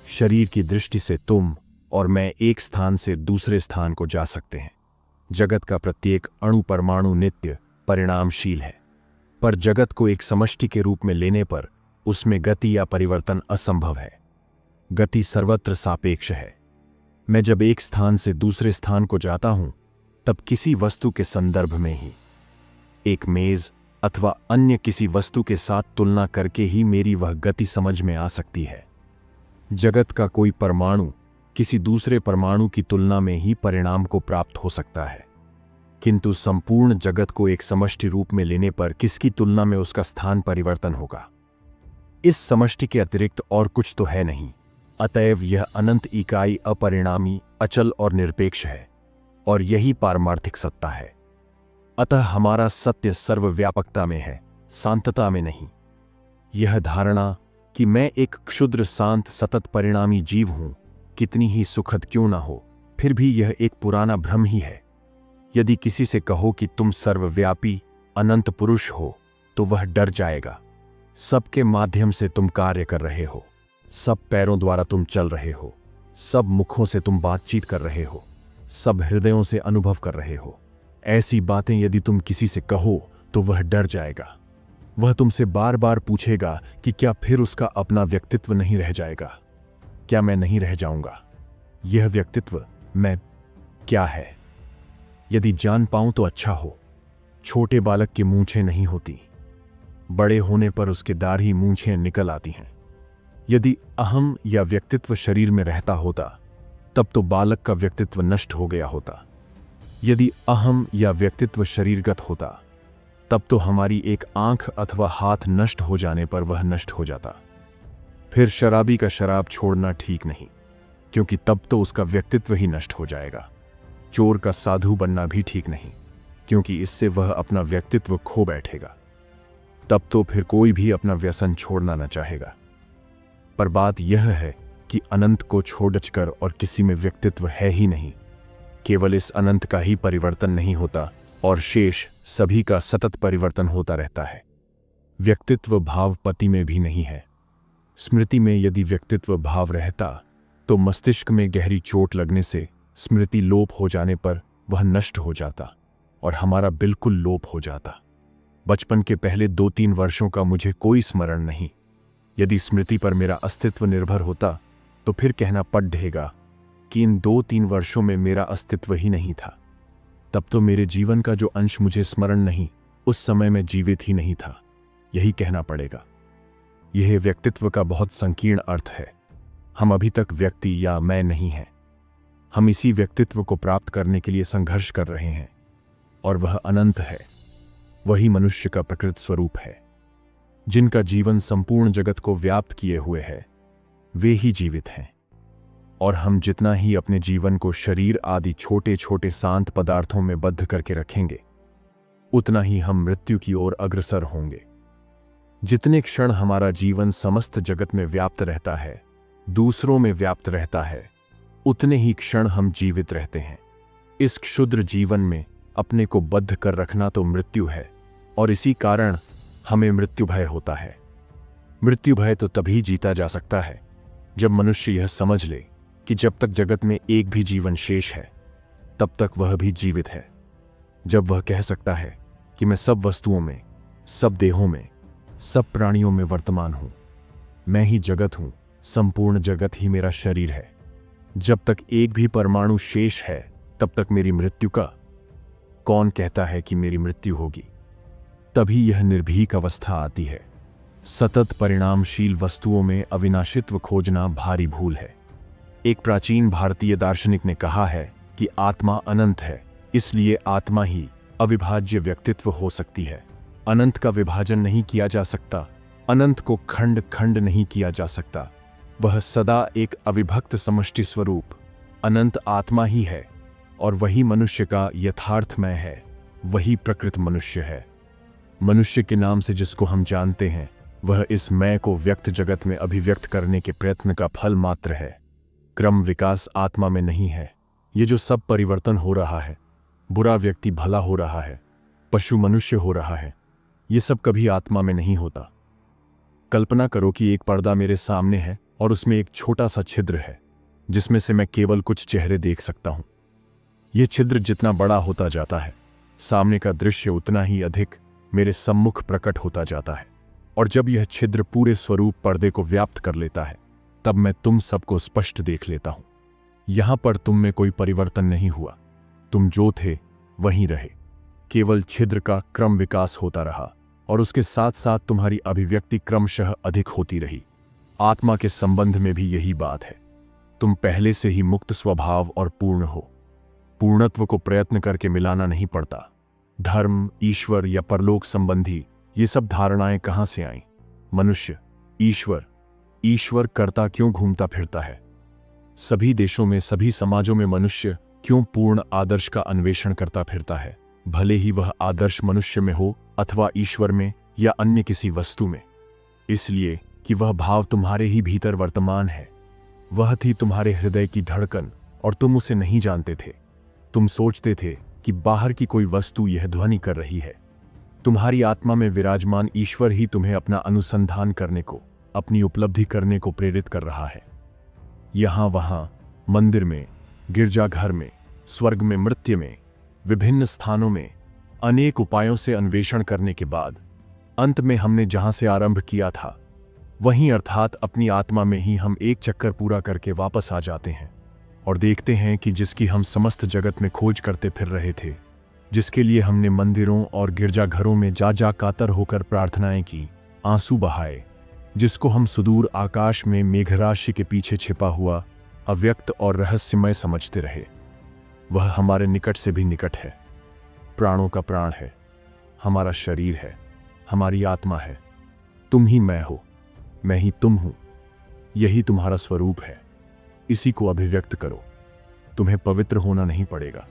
Speaker 1: शरीर की दृष्टि से तुम और मैं एक स्थान से दूसरे स्थान को जा सकते हैं। जगत का प्रत्येक अणु परमाणु नित्य परिणामशील है, पर जगत को एक समष्टि के रूप में लेने पर उसमें गति या परिवर्तन असंभव है। गति सर्वत्र सापेक्ष है। मैं जब एक स्थान से दूसरे स्थान को जाता हूं, तब किसी वस्तु के संदर्भ में ही, एक मेज अथवा अन्य किसी वस्तु के साथ तुलना करके ही मेरी वह गति समझ में आ सकती है। जगत का कोई परमाणु किसी दूसरे परमाणु की तुलना में ही परिणाम को प्राप्त हो सकता है, किंतु संपूर्ण जगत को एक समष्टि रूप में लेने पर किसकी तुलना में उसका स्थान परिवर्तन होगा? इस समष्टि के अतिरिक्त और कुछ तो है नहीं। अतएव यह अनंत इकाई अपरिणामी, अचल और निरपेक्ष है, और यही पारमार्थिक सत्ता है। अतः हमारा सत्य सर्वव्यापकता में है, शांतता में नहीं। यह धारणा कि मैं एक क्षुद्र शांत सतत परिणामी जीव हूं, कितनी ही सुखद क्यों न हो, फिर भी यह एक पुराना भ्रम ही है। यदि किसी से कहो कि तुम सर्वव्यापी अनंत पुरुष हो, तो वह डर जाएगा। सबके माध्यम से तुम कार्य कर रहे हो, सब पैरों द्वारा तुम चल रहे हो, सब मुखों से तुम बातचीत कर रहे हो, सब हृदयों से अनुभव कर रहे हो। ऐसी बातें यदि तुम किसी से कहो तो वह डर जाएगा। वह तुमसे बार बार पूछेगा कि क्या फिर उसका अपना व्यक्तित्व नहीं रह जाएगा? क्या मैं नहीं रह जाऊंगा? यह व्यक्तित्व मैं क्या है? यदि जान पाऊं तो अच्छा हो, छोटे बालक की मूंछें नहीं होती, बड़े होने पर उसके दाढ़ी मूंछें निकल आती हैं। यदि अहम या व्यक्तित्व शरीर में रहता होता तब तो बालक का व्यक्तित्व नष्ट हो गया होता। यदि अहम या व्यक्तित्व शरीरगत होता तब तो हमारी एक आंख अथवा हाथ नष्ट हो जाने पर वह नष्ट हो जाता। फिर शराबी का शराब छोड़ना ठीक नहीं, क्योंकि तब तो उसका व्यक्तित्व ही नष्ट हो जाएगा। चोर का साधु बनना भी ठीक नहीं, क्योंकि इससे वह अपना व्यक्तित्व खो बैठेगा। तब तो फिर कोई भी अपना व्यसन छोड़ना न चाहेगा। पर बात यह है कि अनंत को छोड़कर और किसी में व्यक्तित्व है ही नहीं। केवल इस अनंत का ही परिवर्तन नहीं होता और शेष सभी का सतत परिवर्तन होता रहता है। व्यक्तित्व भाव पति में भी नहीं है। स्मृति में यदि व्यक्तित्व भाव रहता तो मस्तिष्क में गहरी चोट लगने से स्मृति लोप हो जाने पर वह नष्ट हो जाता और हमारा बिल्कुल लोप हो जाता। बचपन के पहले 2-3 वर्षों का मुझे कोई स्मरण नहीं। यदि स्मृति पर मेरा अस्तित्व निर्भर होता तो फिर कहना पड़ ढेगा कि इन 2-3 वर्षों में मेरा अस्तित्व ही नहीं था। तब तो मेरे जीवन का जो अंश मुझे स्मरण नहीं, उस समय मैं जीवित ही नहीं था, यही कहना पड़ेगा। यह व्यक्तित्व का बहुत संकीर्ण अर्थ है। हम अभी तक व्यक्ति या मैं नहीं हैं। हम इसी व्यक्तित्व को प्राप्त करने के लिए संघर्ष कर रहे हैं और वह अनंत है। वही मनुष्य का प्रकृत स्वरूप है। जिनका जीवन संपूर्ण जगत को व्याप्त किए हुए है वे ही जीवित हैं। और हम जितना ही अपने जीवन को शरीर आदि छोटे छोटे शांत पदार्थों में बद्ध करके रखेंगे, उतना ही हम मृत्यु की ओर अग्रसर होंगे। जितने क्षण हमारा जीवन समस्त जगत में व्याप्त रहता है, दूसरों में व्याप्त रहता है, उतने ही क्षण हम जीवित रहते हैं। इस क्षुद्र जीवन में अपने को बद्ध कर रखना तो मृत्यु है और इसी कारण हमें मृत्यु भय होता है। मृत्यु भय तो तभी जीता जा सकता है जब मनुष्य यह समझ ले कि जब तक जगत में एक भी जीवन शेष है तब तक वह भी जीवित है। जब वह कह सकता है कि मैं सब वस्तुओं में, सब देहों में, सब प्राणियों में वर्तमान हूं, मैं ही जगत हूं, संपूर्ण जगत ही मेरा शरीर है। जब तक एक भी परमाणु शेष है तब तक मेरी मृत्यु का कौन कहता है कि मेरी मृत्यु होगी। तभी यह निर्भीक अवस्था आती है। सतत परिणामशील वस्तुओं में अविनाशित्व खोजना भारी भूल है। एक प्राचीन भारतीय दार्शनिक ने कहा है कि आत्मा अनंत है, इसलिए आत्मा ही अविभाज्य व्यक्तित्व हो सकती है। अनंत का विभाजन नहीं किया जा सकता, अनंत को खंड खंड नहीं किया जा सकता। वह सदा एक अविभक्त समष्टि स्वरूप अनंत आत्मा ही है और वही मनुष्य का यथार्थ मैं है, वही प्रकृत मनुष्य है। मनुष्य के नाम से जिसको हम जानते हैं वह इस मैं को व्यक्त जगत में अभिव्यक्त करने के प्रयत्न का फल मात्र है। क्रम विकास आत्मा में नहीं है। ये जो सब परिवर्तन हो रहा है, बुरा व्यक्ति भला हो रहा है, पशु मनुष्य हो रहा है, ये सब कभी आत्मा में नहीं होता। कल्पना करो कि एक पर्दा मेरे सामने है और उसमें एक छोटा सा छिद्र है जिसमें से मैं केवल कुछ चेहरे देख सकता हूं। यह छिद्र जितना बड़ा होता जाता है, सामने का दृश्य उतना ही अधिक मेरे सम्मुख प्रकट होता जाता है और जब यह छिद्र पूरे स्वरूप पर्दे को व्याप्त कर लेता है तब मैं तुम सबको स्पष्ट देख लेता हूं। यहां पर तुम में कोई परिवर्तन नहीं हुआ, तुम जो थे वहीं रहे। केवल छिद्र का क्रम विकास होता रहा और उसके साथ साथ तुम्हारी अभिव्यक्ति क्रमशः अधिक होती रही। आत्मा के संबंध में भी यही बात है। तुम पहले से ही मुक्त स्वभाव और पूर्ण हो। पूर्णत्व को प्रयत्न करके मिलाना नहीं पड़ता। धर्म, ईश्वर या परलोक संबंधी ये सब धारणाएं कहां से आईं? मनुष्य, ईश्वर करता क्यों घूमता फिरता है? सभी देशों में, सभी समाजों में मनुष्य क्यों पूर्ण आदर्श का अन्वेषण करता फिरता है, भले ही वह आदर्श मनुष्य में हो अथवा ईश्वर में या अन्य किसी वस्तु में? इसलिए कि वह भाव तुम्हारे ही भीतर वर्तमान है। वह थी तुम्हारे हृदय की धड़कन और तुम उसे नहीं जानते थे। तुम सोचते थे कि बाहर की कोई वस्तु यह ध्वनि कर रही है। तुम्हारी आत्मा में विराजमान ईश्वर ही तुम्हें अपना अनुसंधान करने को, अपनी उपलब्धि करने को प्रेरित कर रहा है। यहां वहां, मंदिर में, गिरजाघर में, स्वर्ग में, मृत्यु में, विभिन्न स्थानों में अनेक उपायों से अन्वेषण करने के बाद अंत में हमने जहां से आरंभ किया था वहीं अर्थात अपनी आत्मा में ही हम एक चक्कर पूरा करके वापस आ जाते हैं और देखते हैं कि जिसकी हम समस्त जगत में खोज करते फिर रहे थे जिसके लिए हमने मंदिरों और गिरजाघरों में जा जा कातर होकर प्रार्थनाएं की, आंसू बहाए, जिसको हम सुदूर आकाश में मेघराशि के पीछे छिपा हुआ अव्यक्त और रहस्यमय समझते रहे, वह हमारे निकट से भी निकट है, प्राणों का प्राण है, हमारा शरीर है, हमारी आत्मा है। तुम ही मैं हो, मैं ही तुम हूं, यही तुम्हारा स्वरूप है। इसी को अभिव्यक्त करो। तुम्हें पवित्र होना नहीं पड़ेगा,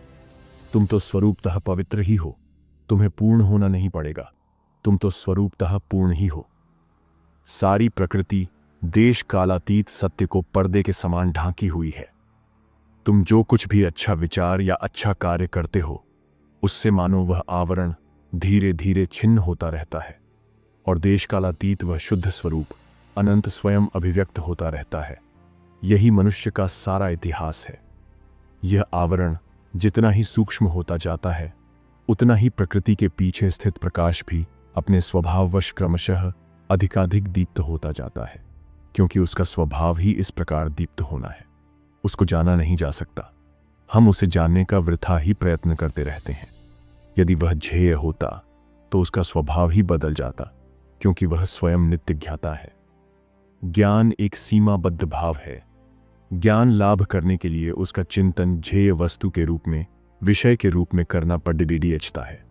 Speaker 1: तुम तो स्वरूपतः पवित्र ही हो। तुम्हें पूर्ण होना नहीं पड़ेगा, तुम तो स्वरूपतः पूर्ण ही हो। सारी प्रकृति देश कालातीत सत्य को पर्दे के समान ढांकी हुई है। तुम जो कुछ भी अच्छा विचार या अच्छा कार्य करते हो, उससे मानो वह आवरण धीरे धीरे छिन्न होता रहता है, और देश कालातीत वह शुद्ध स्वरूप अनंत स्वयं अभिव्यक्त होता रहता है। यही मनुष्य का सारा इतिहास है। यह आवरण जितना ही सूक्ष्म होता जाता है, उतना ही प्रकृति के पीछे स्थित प्रकाश भी अपने स्वभाववश क्रमशः अधिकाधिक दीप्त होता जाता है, क्योंकि उसका स्वभाव ही इस प्रकार दीप्त होना है। उसको जाना नहीं जा सकता। हम उसे जानने का वृथा ही प्रयत्न करते रहते हैं। यदि वह ज्ञेय होता तो उसका स्वभाव ही बदल जाता, क्योंकि वह स्वयं नित्य ज्ञाता है। ज्ञान एक सीमाबद्ध भाव है। ज्ञान लाभ करने के लिए उसका चिंतन ज्ञेय वस्तु के रूप में, विषय के रूप में करना पड़ता है।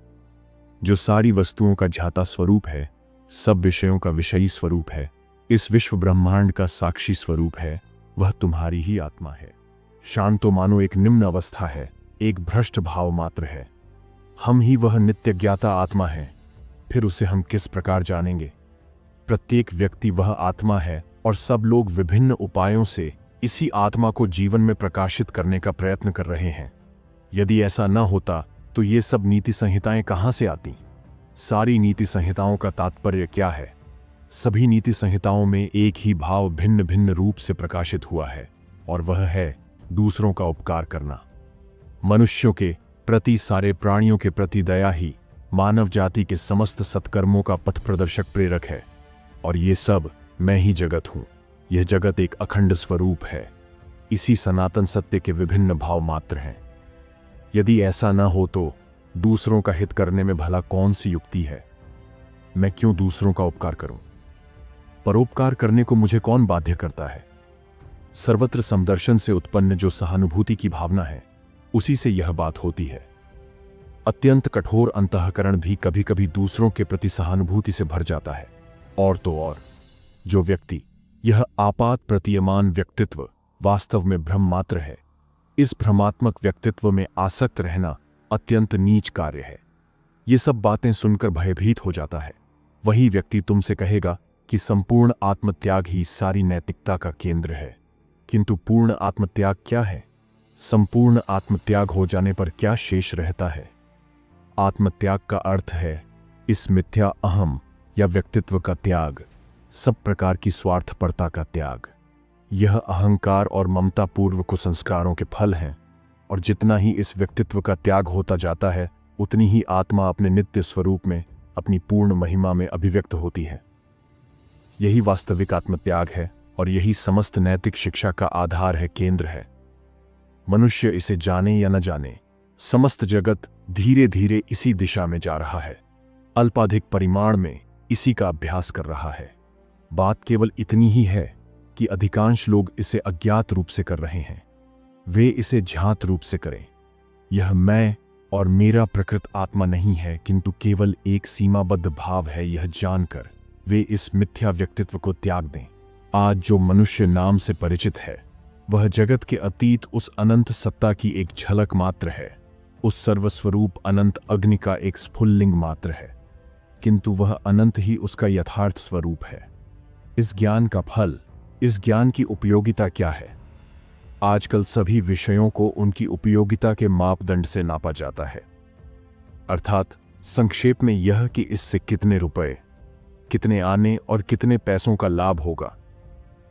Speaker 1: जो सारी वस्तुओं का ज्ञाता स्वरूप है, सब विषयों का विषयी स्वरूप है, इस विश्व ब्रह्मांड का साक्षी स्वरूप है, वह तुम्हारी ही आत्मा है। शांत तो मानो एक निम्न अवस्था है, एक भ्रष्ट भाव मात्र है। हम ही वह नित्य ज्ञाता आत्मा है। फिर उसे हम किस प्रकार जानेंगे? प्रत्येक व्यक्ति वह आत्मा है, और सब लोग विभिन्न उपायों से इसी आत्मा को जीवन में प्रकाशित करने का प्रयत्न कर रहे हैं। यदि ऐसा न होता तो ये सब नीति संहिताएं कहां से आती? सारी नीति संहिताओं का तात्पर्य क्या है? सभी नीति संहिताओं में एक ही भाव भिन्न भिन्न रूप से प्रकाशित हुआ है, और वह है दूसरों का उपकार करना। मनुष्यों के प्रति, सारे प्राणियों के प्रति दया ही मानव जाति के समस्त सत्कर्मों का पथ प्रदर्शक प्रेरक है। और ये सब मैं ही जगत हूं। यह जगत एक अखंड स्वरूप है। इसी सनातन सत्य के विभिन्न भाव मात्र हैं। यदि ऐसा न हो तो दूसरों का हित करने में भला कौन सी युक्ति है? मैं क्यों दूसरों का उपकार करूं? परोपकार करने को मुझे कौन बाध्य करता है? सर्वत्र समदर्शन से उत्पन्न जो सहानुभूति की भावना है, उसी से यह बात होती है। अत्यंत कठोर अंतःकरण भी कभी कभी दूसरों के प्रति सहानुभूति से भर जाता है। और तो और, जो व्यक्ति यह आपात प्रतीयमान व्यक्तित्व वास्तव में भ्रम मात्र है। इस भ्रमात्मक व्यक्तित्व में आसक्त रहना अत्यंत नीच कार्य है। ये सब बातें सुनकर भयभीत हो जाता है। वही व्यक्ति तुमसे कहेगा कि संपूर्ण आत्मत्याग ही सारी नैतिकता का केंद्र है। किंतु पूर्ण आत्मत्याग क्या है? संपूर्ण आत्मत्याग हो जाने पर क्या शेष रहता है? आत्मत्याग का अर्थ है इस मिथ्या अहम या व्यक्तित्व का त्याग, सब प्रकार की स्वार्थपरता का त्याग। यह अहंकार और ममता पूर्व कुसंस्कारों के फल हैं, और जितना ही इस व्यक्तित्व का त्याग होता जाता है, उतनी ही आत्मा अपने नित्य स्वरूप में, अपनी पूर्ण महिमा में अभिव्यक्त होती है। यही वास्तविक आत्मत्याग है, और यही समस्त नैतिक शिक्षा का आधार है, केंद्र है। मनुष्य इसे जाने या न जाने, समस्त जगत धीरे धीरे इसी दिशा में जा रहा है। अल्पाधिक परिमाण में इसी का अभ्यास कर रहा है। बात केवल इतनी ही है कि अधिकांश लोग इसे अज्ञात रूप से कर रहे हैं। वे इसे ज्ञात रूप से करें। यह मैं और मेरा प्रकृत आत्मा नहीं है, किंतु केवल एक सीमाबद्ध भाव है। यह जानकर वे इस मिथ्या व्यक्तित्व को त्याग दें। आज जो मनुष्य नाम से परिचित है, वह जगत के अतीत उस अनंत सत्ता की एक झलक मात्र है, उस सर्वस्वरूप अनंत अग्नि का एक स्फुल्लिंग मात्र है, किंतु वह अनंत ही उसका यथार्थ स्वरूप है। इस ज्ञान का फल, इस ज्ञान की उपयोगिता क्या है? आजकल सभी विषयों को उनकी उपयोगिता के मापदंड से नापा जाता है। अर्थात संक्षेप में यह कि इससे कितने रुपए, कितने आने और कितने पैसों का लाभ होगा।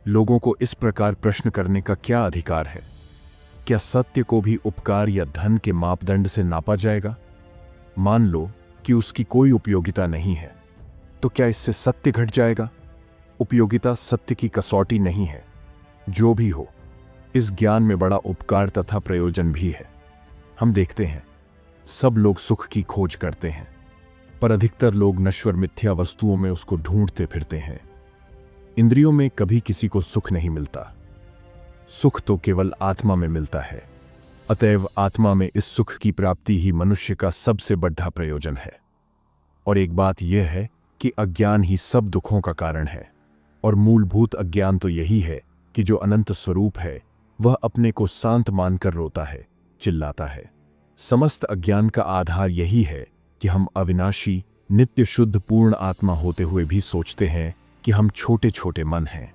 Speaker 1: लोगों को इस प्रकार प्रश्न करने का क्या अधिकार है? क्या सत्य को भी उपकार या धन के मापदंड से नापा जाएगा? मान लो कि उसकी कोई उपयोगिता नहीं है, तो क्या इससे सत्य घट जाएगा? उपयोगिता सत्य की कसौटी नहीं है। जो भी हो, इस ज्ञान में बड़ा उपकार तथा प्रयोजन भी है। हम देखते हैं सब लोग सुख की खोज करते हैं, पर अधिकतर लोग नश्वर मिथ्या वस्तुओं में उसको ढूंढते फिरते हैं। इंद्रियों में कभी किसी को सुख नहीं मिलता, सुख तो केवल आत्मा में मिलता है। अतएव आत्मा में इस सुख की प्राप्ति ही मनुष्य का सबसे बड़ा प्रयोजन है। और एक बात यह है कि अज्ञान ही सब दुखों का कारण है, और मूलभूत अज्ञान तो यही है कि जो अनंत स्वरूप है वह अपने को शांत मानकर रोता है, चिल्लाता है। समस्त अज्ञान का आधार यही है कि हम अविनाशी, नित्य शुद्ध पूर्ण आत्मा होते हुए भी सोचते हैं कि हम छोटे छोटे मन हैं,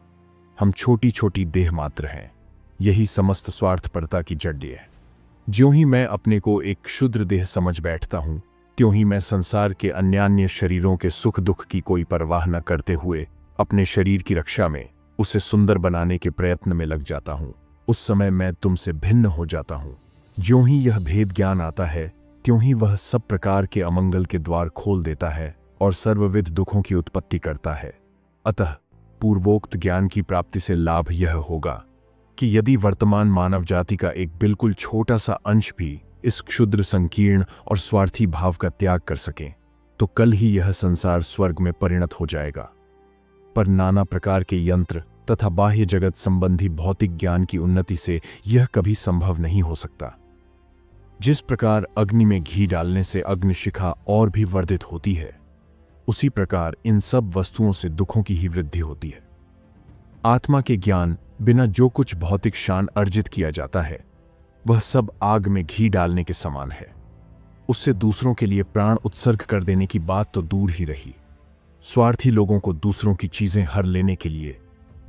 Speaker 1: हम छोटी छोटी देह मात्र हैं। यही समस्त स्वार्थपरता की जड़ है। ज्यों ही मैं अपने को एक क्षुद्र देह समझ बैठता हूं, त्यों ही मैं संसार के अन्यान्य शरीरों के सुख दुख की कोई परवाह न करते हुए अपने शरीर की रक्षा में, उसे सुंदर बनाने के प्रयत्न में लग जाता हूं। उस समय मैं तुमसे भिन्न हो जाता हूं। ज्यों ही यह भेद ज्ञान आता है, त्यों ही वह सब प्रकार के अमंगल के द्वार खोल देता है और सर्वविध दुखों की उत्पत्ति करता है। अतः पूर्वोक्त ज्ञान की प्राप्ति से लाभ यह होगा कि यदि वर्तमान मानव जाति का एक बिल्कुल छोटा सा अंश भी इस क्षुद्र, संकीर्ण और स्वार्थी भाव का त्याग कर सके, तो कल ही यह संसार स्वर्ग में परिणत हो जाएगा। पर नाना प्रकार के यंत्र तथा बाह्य जगत संबंधी भौतिक ज्ञान की उन्नति से यह कभी संभव नहीं हो सकता। जिस प्रकार अग्नि में घी डालने से अग्निशिखा और भी वर्धित होती है, उसी प्रकार इन सब वस्तुओं से दुखों की ही वृद्धि होती है। आत्मा के ज्ञान बिना जो कुछ भौतिक शान अर्जित किया जाता है, वह सब आग में घी डालने के समान है। उससे दूसरों के लिए प्राण उत्सर्ग कर देने की बात तो दूर ही रही, स्वार्थी लोगों को दूसरों की चीजें हर लेने के लिए,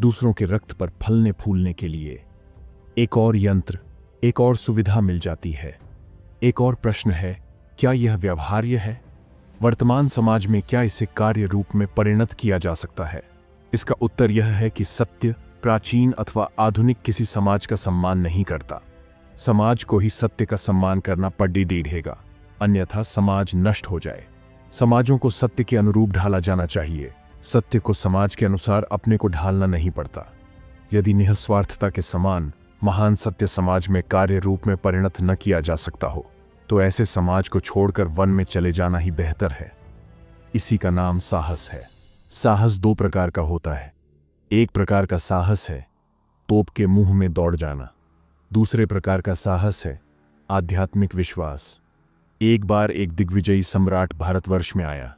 Speaker 1: दूसरों के रक्त पर फलने फूलने के लिए एक और यंत्र, एक और सुविधा मिल जाती है। एक और प्रश्न है, क्या यह व्यवहार्य है? वर्तमान समाज में क्या इसे कार्य रूप में परिणत किया जा सकता है? इसका उत्तर यह है कि सत्य प्राचीन अथवा आधुनिक किसी समाज का सम्मान नहीं करता। समाज को ही सत्य का सम्मान करना पड़ी रहेगा, अन्यथा समाज नष्ट हो जाए। समाजों को सत्य के अनुरूप ढाला जाना चाहिए, सत्य को समाज के अनुसार अपने को ढालना नहीं पड़ता। यदि निःस्वार्थता के समान महान सत्य समाज में कार्य रूप में परिणत न किया जा सकता हो, तो ऐसे समाज को छोड़कर वन में चले जाना ही बेहतर है। इसी का नाम साहस है। साहस दो प्रकार का होता है। एक प्रकार का साहस है तोप के मुंह में दौड़ जाना, दूसरे प्रकार का साहस है आध्यात्मिक विश्वास। एक बार एक दिग्विजयी सम्राट भारतवर्ष में आया।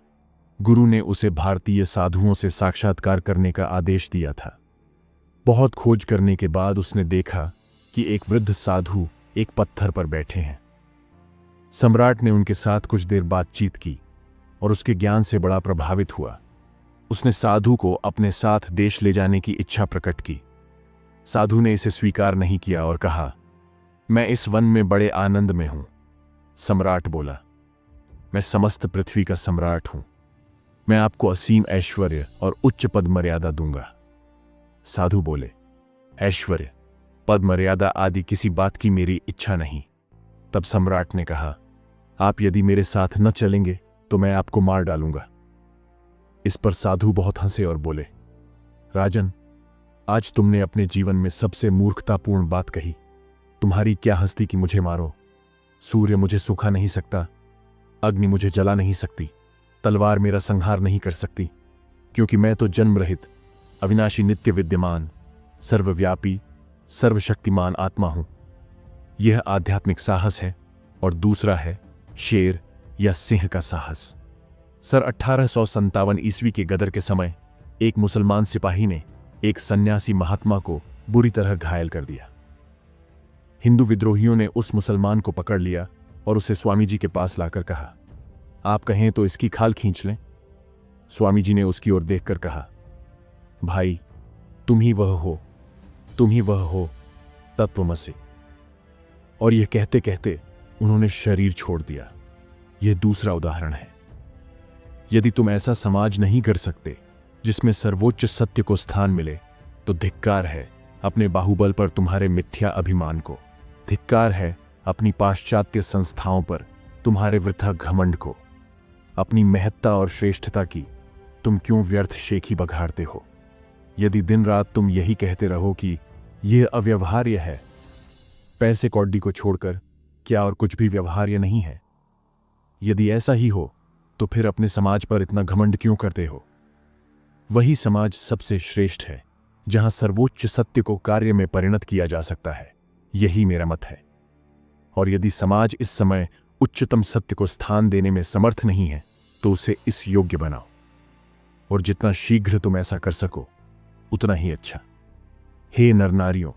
Speaker 1: गुरु ने उसे भारतीय साधुओं से साक्षात्कार करने का आदेश दिया था। बहुत खोज करने के बाद उसने देखा कि एक वृद्ध साधु एक पत्थर पर बैठे हैं। सम्राट ने उनके साथ कुछ देर बातचीत की और उसके ज्ञान से बड़ा प्रभावित हुआ। उसने साधु को अपने साथ देश ले जाने की इच्छा प्रकट की। साधु ने इसे स्वीकार नहीं किया और कहा, मैं इस वन में बड़े आनंद में हूं। सम्राट बोला, मैं समस्त पृथ्वी का सम्राट हूं, मैं आपको असीम ऐश्वर्य और उच्च पद मर्यादा दूंगा। साधु बोले, ऐश्वर्य, पद मर्यादा आदि किसी बात की मेरी इच्छा नहीं। तब सम्राट ने कहा, आप यदि मेरे साथ न चलेंगे तो मैं आपको मार डालूंगा। इस पर साधु बहुत हंसे और बोले, राजन, आज तुमने अपने जीवन में सबसे मूर्खतापूर्ण बात कही। तुम्हारी क्या हस्ती कि मुझे मारो? सूर्य मुझे सुखा नहीं सकता, अग्नि मुझे जला नहीं सकती, तलवार मेरा संहार नहीं कर सकती, क्योंकि मैं तो जन्म रहित, अविनाशी, नित्य विद्यमान, सर्वव्यापी, सर्वशक्तिमान आत्मा हूं। यह आध्यात्मिक साहस है। और दूसरा है शेर या सिंह का साहस। सन 1857 ईस्वी के गदर के समय एक मुसलमान सिपाही ने एक सन्यासी महात्मा को बुरी तरह घायल कर दिया। हिंदू विद्रोहियों ने उस मुसलमान को पकड़ लिया और उसे स्वामी जी के पास लाकर कहा, आप कहें तो इसकी खाल खींच लें। स्वामी जी ने उसकी ओर देखकर कहा, भाई, तुम ही वह हो तत्वमसि। और यह कहते कहते उन्होंने शरीर छोड़ दिया। यह दूसरा उदाहरण है। यदि तुम ऐसा समाज नहीं कर सकते जिसमें सर्वोच्च सत्य को स्थान मिले, तो धिक्कार है अपने बाहुबल पर तुम्हारे मिथ्या अभिमान को, धिक्कार है अपनी पाश्चात्य संस्थाओं पर तुम्हारे वृथा घमंड को। अपनी महत्ता और श्रेष्ठता की तुम क्यों व्यर्थ शेखी बघाड़ते हो? यदि दिन रात तुम यही कहते रहो कि यह अव्यवहार्य है, पैसे कौड़ी को छोड़कर क्या और कुछ भी व्यवहार्य नहीं है, यदि ऐसा ही हो तो फिर अपने समाज पर इतना घमंड क्यों करते हो? वही समाज सबसे श्रेष्ठ है जहां सर्वोच्च सत्य को कार्य में परिणत किया जा सकता है। यही मेरा मत है। और यदि समाज इस समय उच्चतम सत्य को स्थान देने में समर्थ नहीं है तो उसे इस योग्य बनाओ, और जितना शीघ्र तुम ऐसा कर सको उतना ही अच्छा। हे नर नारियों,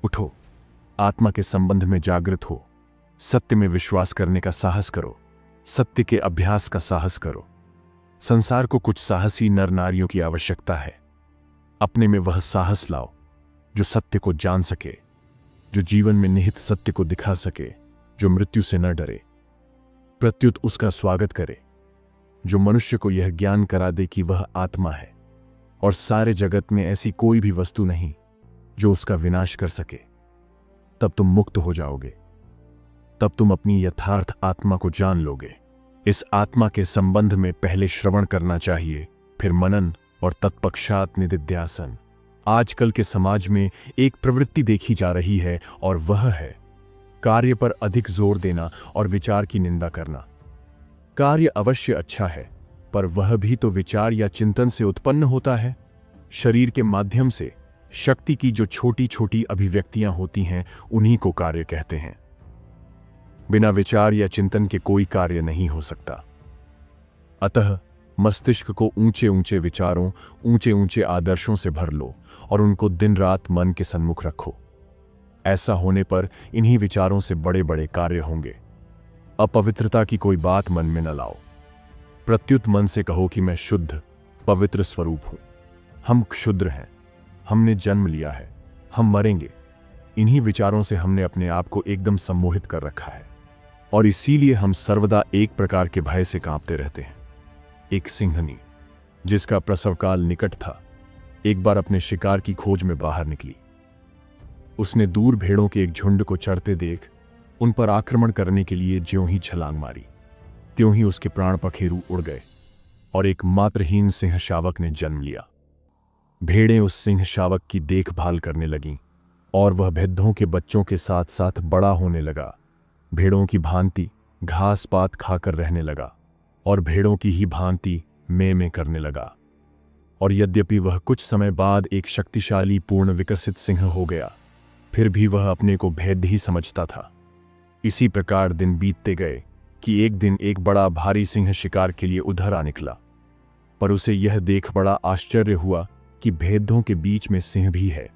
Speaker 1: उठो, आत्मा के संबंध में जागृत हो, सत्य में विश्वास करने का साहस करो, सत्य के अभ्यास का साहस करो। संसार को कुछ साहसी नर नारियों की आवश्यकता है। अपने में वह साहस लाओ जो सत्य को जान सके, जो जीवन में निहित सत्य को दिखा सके, जो मृत्यु से न डरे, प्रत्युत उसका स्वागत करे, जो मनुष्य को यह ज्ञान करा दे कि वह आत्मा है और सारे जगत में ऐसी कोई भी वस्तु नहीं जो उसका विनाश कर सके। तब तुम मुक्त हो जाओगे। तब तुम अपनी यथार्थ आत्मा को जान लोगे। इस आत्मा के संबंध में पहले श्रवण करना चाहिए, फिर मनन और तत्पश्चात निदिध्यासन। आजकल के समाज में एक प्रवृत्ति देखी जा रही है और वह है कार्य पर अधिक जोर देना और विचार की निंदा करना। कार्य अवश्य अच्छा है, पर वह भी तो विचार या चिंतन से उत्पन्न होता है। शरीर के माध्यम से शक्ति की जो छोटी छोटी अभिव्यक्तियां होती हैं उन्हीं को कार्य कहते हैं। बिना विचार या चिंतन के कोई कार्य नहीं हो सकता। अतः मस्तिष्क को ऊंचे ऊंचे विचारों, ऊंचे ऊंचे आदर्शों से भर लो और उनको दिन रात मन के सन्मुख रखो। ऐसा होने पर इन्हीं विचारों से बड़े बड़े कार्य होंगे। अपवित्रता की कोई बात मन में न लाओ। प्रत्युत मन से कहो कि मैं शुद्ध पवित्र स्वरूप हूं। हम क्षुद्र हैं, हमने जन्म लिया है, हम मरेंगे। इन्हीं विचारों से हमने अपने आप को एकदम सम्मोहित कर रखा है और इसीलिए हम सर्वदा एक प्रकार के भय से कांपते रहते हैं। एक सिंहनी जिसका प्रसवकाल निकट था, एक बार अपने शिकार की खोज में बाहर निकली। उसने दूर भेड़ों के एक झुंड को चरते देख उन पर आक्रमण करने के लिए ज्यों ही छलांग मारी, त्यों ही उसके प्राण पखेरु उड़ गए और एक मात्रहीन सिंह शावक ने जन्म लिया। भेड़ें उस सिंह शावक की देखभाल करने लगीं और वह भेद्दों के बच्चों के साथ साथ बड़ा होने लगा। भेड़ों की भांति घास पात खाकर रहने लगा और भेड़ों की ही भांति में करने लगा। और यद्यपि वह कुछ समय बाद एक शक्तिशाली पूर्ण विकसित सिंह हो गया, फिर भी वह अपने को भेद ही समझता था। इसी प्रकार दिन बीतते गए कि एक दिन एक बड़ा भारी सिंह शिकार के लिए उधर आ निकला, पर उसे यह देख बड़ा आश्चर्य हुआ कि भेद्दों के बीच में सिंह भी है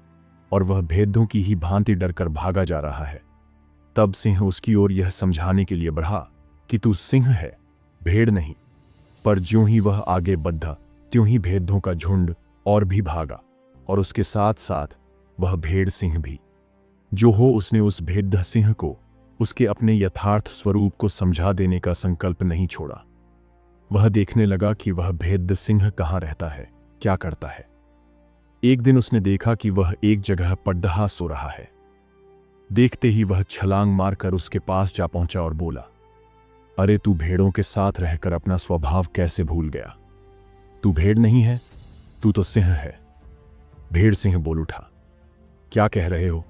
Speaker 1: और वह भेद्दों की ही भांति डरकर भागा जा रहा है। तब सिंह उसकी ओर यह समझाने के लिए बढ़ा कि तू सिंह है, भेड़ नहीं। पर ज्यों ही वह आगे बढ़ा त्यों ही भेद्दों का झुंड और भी भागा और उसके साथ साथ वह भेड़ सिंह भी। जो हो, उसने उस भेद्द सिंह को उसके अपने यथार्थ स्वरूप को समझा देने का संकल्प नहीं छोड़ा। वह देखने लगा कि वह भेद्द सिंह कहाँ रहता है, क्या करता है। एक दिन उसने देखा कि वह एक जगह पड्डहा सो रहा है। देखते ही वह छलांग मारकर उसके पास जा पहुंचा और बोला, अरे तू भेड़ों के साथ रहकर अपना स्वभाव कैसे भूल गया? तू भेड़ नहीं है, तू तो सिंह है। भेड़ सिंह बोल उठा, क्या कह रहे हो?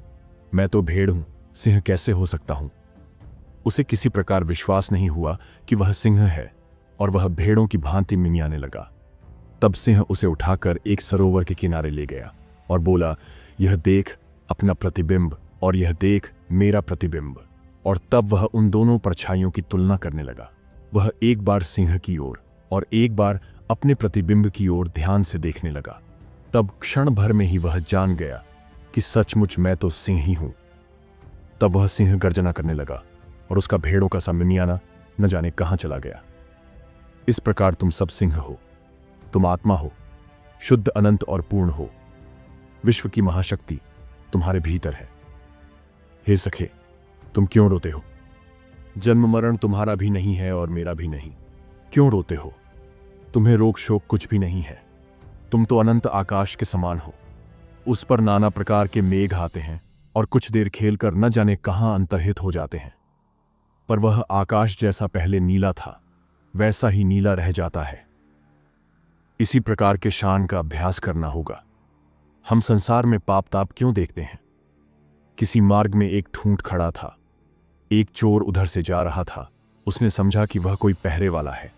Speaker 1: मैं तो भेड़ हूं, सिंह कैसे हो सकता हूं? उसे किसी प्रकार विश्वास नहीं हुआ कि वह सिंह है और वह भेड़ों की भांति मिमियाने लगा। तब सिंह उसे उठाकर एक सरोवर के किनारे ले गया और बोला, यह देख अपना प्रतिबिंब और यह देख मेरा प्रतिबिंब। और तब वह उन दोनों परछाइयों की तुलना करने लगा। वह एक बार सिंह की ओर और एक बार अपने प्रतिबिंब की ओर ध्यान से देखने लगा। तब क्षण भर में ही वह जान गया कि सचमुच मैं तो सिंह ही हूं। तब वह सिंह गर्जना करने लगा और उसका भेड़ों का सा मिमियाना न जाने कहां चला गया। इस प्रकार तुम सब सिंह हो, तुम आत्मा हो, शुद्ध अनंत और पूर्ण हो। विश्व की महाशक्ति तुम्हारे भीतर है। हे सखे, तुम क्यों रोते हो? जन्म मरण तुम्हारा भी नहीं है और मेरा भी नहीं। क्यों रोते हो? तुम्हें रोग शोक कुछ भी नहीं है। तुम तो अनंत आकाश के समान हो। उस पर नाना प्रकार के मेघ आते हैं और कुछ देर खेलकर न जाने कहां अंतर्हित हो जाते हैं। पर वह आकाश जैसा पहले नीला था, वैसा ही नीला रह जाता है। इसी प्रकार के शान का अभ्यास करना होगा। हम संसार में पाप ताप क्यों देखते हैं? किसी मार्ग में एक ठूंठ खड़ा था। एक चोर उधर से जा रहा था उसने समझा कि वह कोई पहरे वाला है।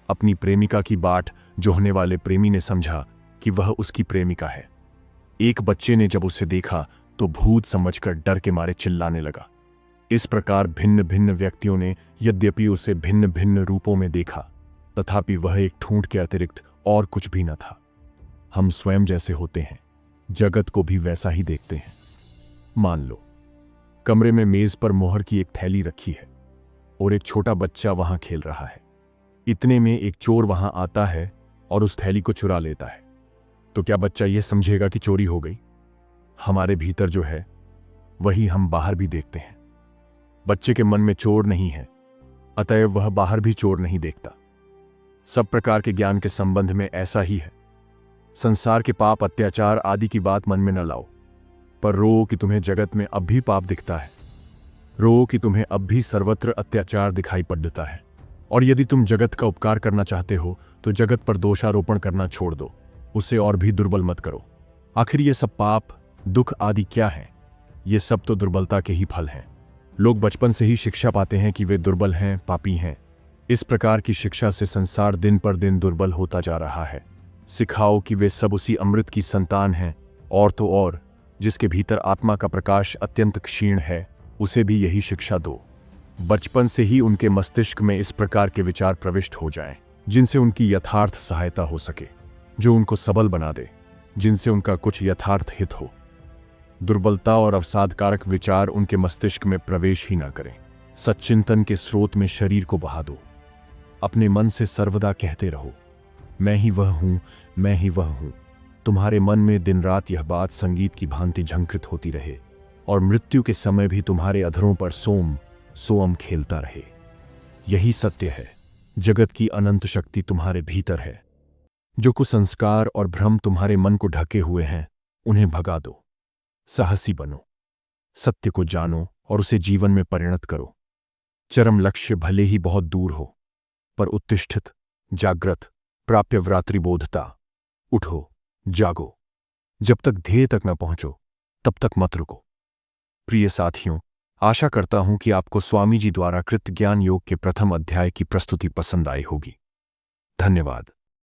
Speaker 1: अपनी प्रेमिका की बाट जोहने वाले प्रेमी ने समझा कि वह उसकी प्रेमिका है। एक बच्चे ने जब उसे देखा तो भूत समझकर डर के मारे चिल्लाने लगा। इस प्रकार भिन्न भिन्न व्यक्तियों ने यद्यपि उसे भिन्न भिन्न रूपों में देखा, तथापि वह एक ठूंठ के अतिरिक्त और कुछ भी न था। हम स्वयं जैसे होते हैं, जगत को भी वैसा ही देखते हैं। मान लो कमरे में मेज पर मोहर की एक थैली रखी है और एक छोटा बच्चा वहां खेल रहा है। इतने में एक चोर वहां आता है और उस थैली को चुरा लेता है। तो क्या बच्चा यह समझेगा कि चोरी हो गई? हमारे भीतर जो है वही हम बाहर भी देखते हैं। बच्चे के मन में चोर नहीं है, अतएव वह बाहर भी चोर नहीं देखता। सब प्रकार के ज्ञान के संबंध में ऐसा ही है। संसार के पाप अत्याचार आदि की बात मन में न लाओ, पर रो कि तुम्हें जगत में अब भी पाप दिखता है। रो कि तुम्हें अब भी सर्वत्र अत्याचार दिखाई पड़ता है। और यदि तुम जगत का उपकार करना चाहते हो तो जगत पर दोषारोपण करना छोड़ दो, उसे और भी दुर्बल मत करो। आखिर ये सब पाप दुख आदि क्या है? ये सब तो दुर्बलता के ही फल हैं। लोग बचपन से ही शिक्षा पाते हैं कि वे दुर्बल हैं, पापी हैं। इस प्रकार की शिक्षा से संसार दिन पर दिन दुर्बल होता जा रहा है। सिखाओ कि वे सब उसी अमृत की संतान हैं, और तो और जिसके भीतर आत्मा का प्रकाश अत्यंत क्षीण है, उसे भी यही शिक्षा दो। बचपन से ही उनके मस्तिष्क में इस प्रकार के विचार प्रविष्ट हो जाएं, जिनसे उनकी यथार्थ सहायता हो सके, जो उनको सबल बना दे, जिनसे उनका कुछ यथार्थ हित हो। दुर्बलता और अवसादकारक विचार उनके मस्तिष्क में प्रवेश ही न करें। सच्चिंतन के स्रोत में शरीर को बहा दो। अपने मन से सर्वदा कहते रहो, मैं ही वह हूं, मैं ही वह हूं। तुम्हारे मन में दिन रात यह बात संगीत की भांति झंकृत होती रहे, और मृत्यु के समय भी तुम्हारे अधरों पर सोम सोम खेलता रहे। यही सत्य है। जगत की अनंत शक्ति तुम्हारे भीतर है। जो कुसंस्कार और भ्रम तुम्हारे मन को ढके हुए हैं, उन्हें भगा दो। साहसी बनो, सत्य को जानो और उसे जीवन में परिणत करो। चरम लक्ष्य भले ही बहुत दूर हो, पर उत्तिष्ठित, जागृत, प्राप्य व्रातृबोधता। उठो, जागो। जब तक ध्येय तक न पहुंचो, तब तक मत रुको। प्रिय साथियों, आशा करता हूं कि आपको स्वामी जी द्वारा कृत ज्ञान योग के प्रथम अध्याय की प्रस्तुति पसंद आई होगी। धन्यवाद।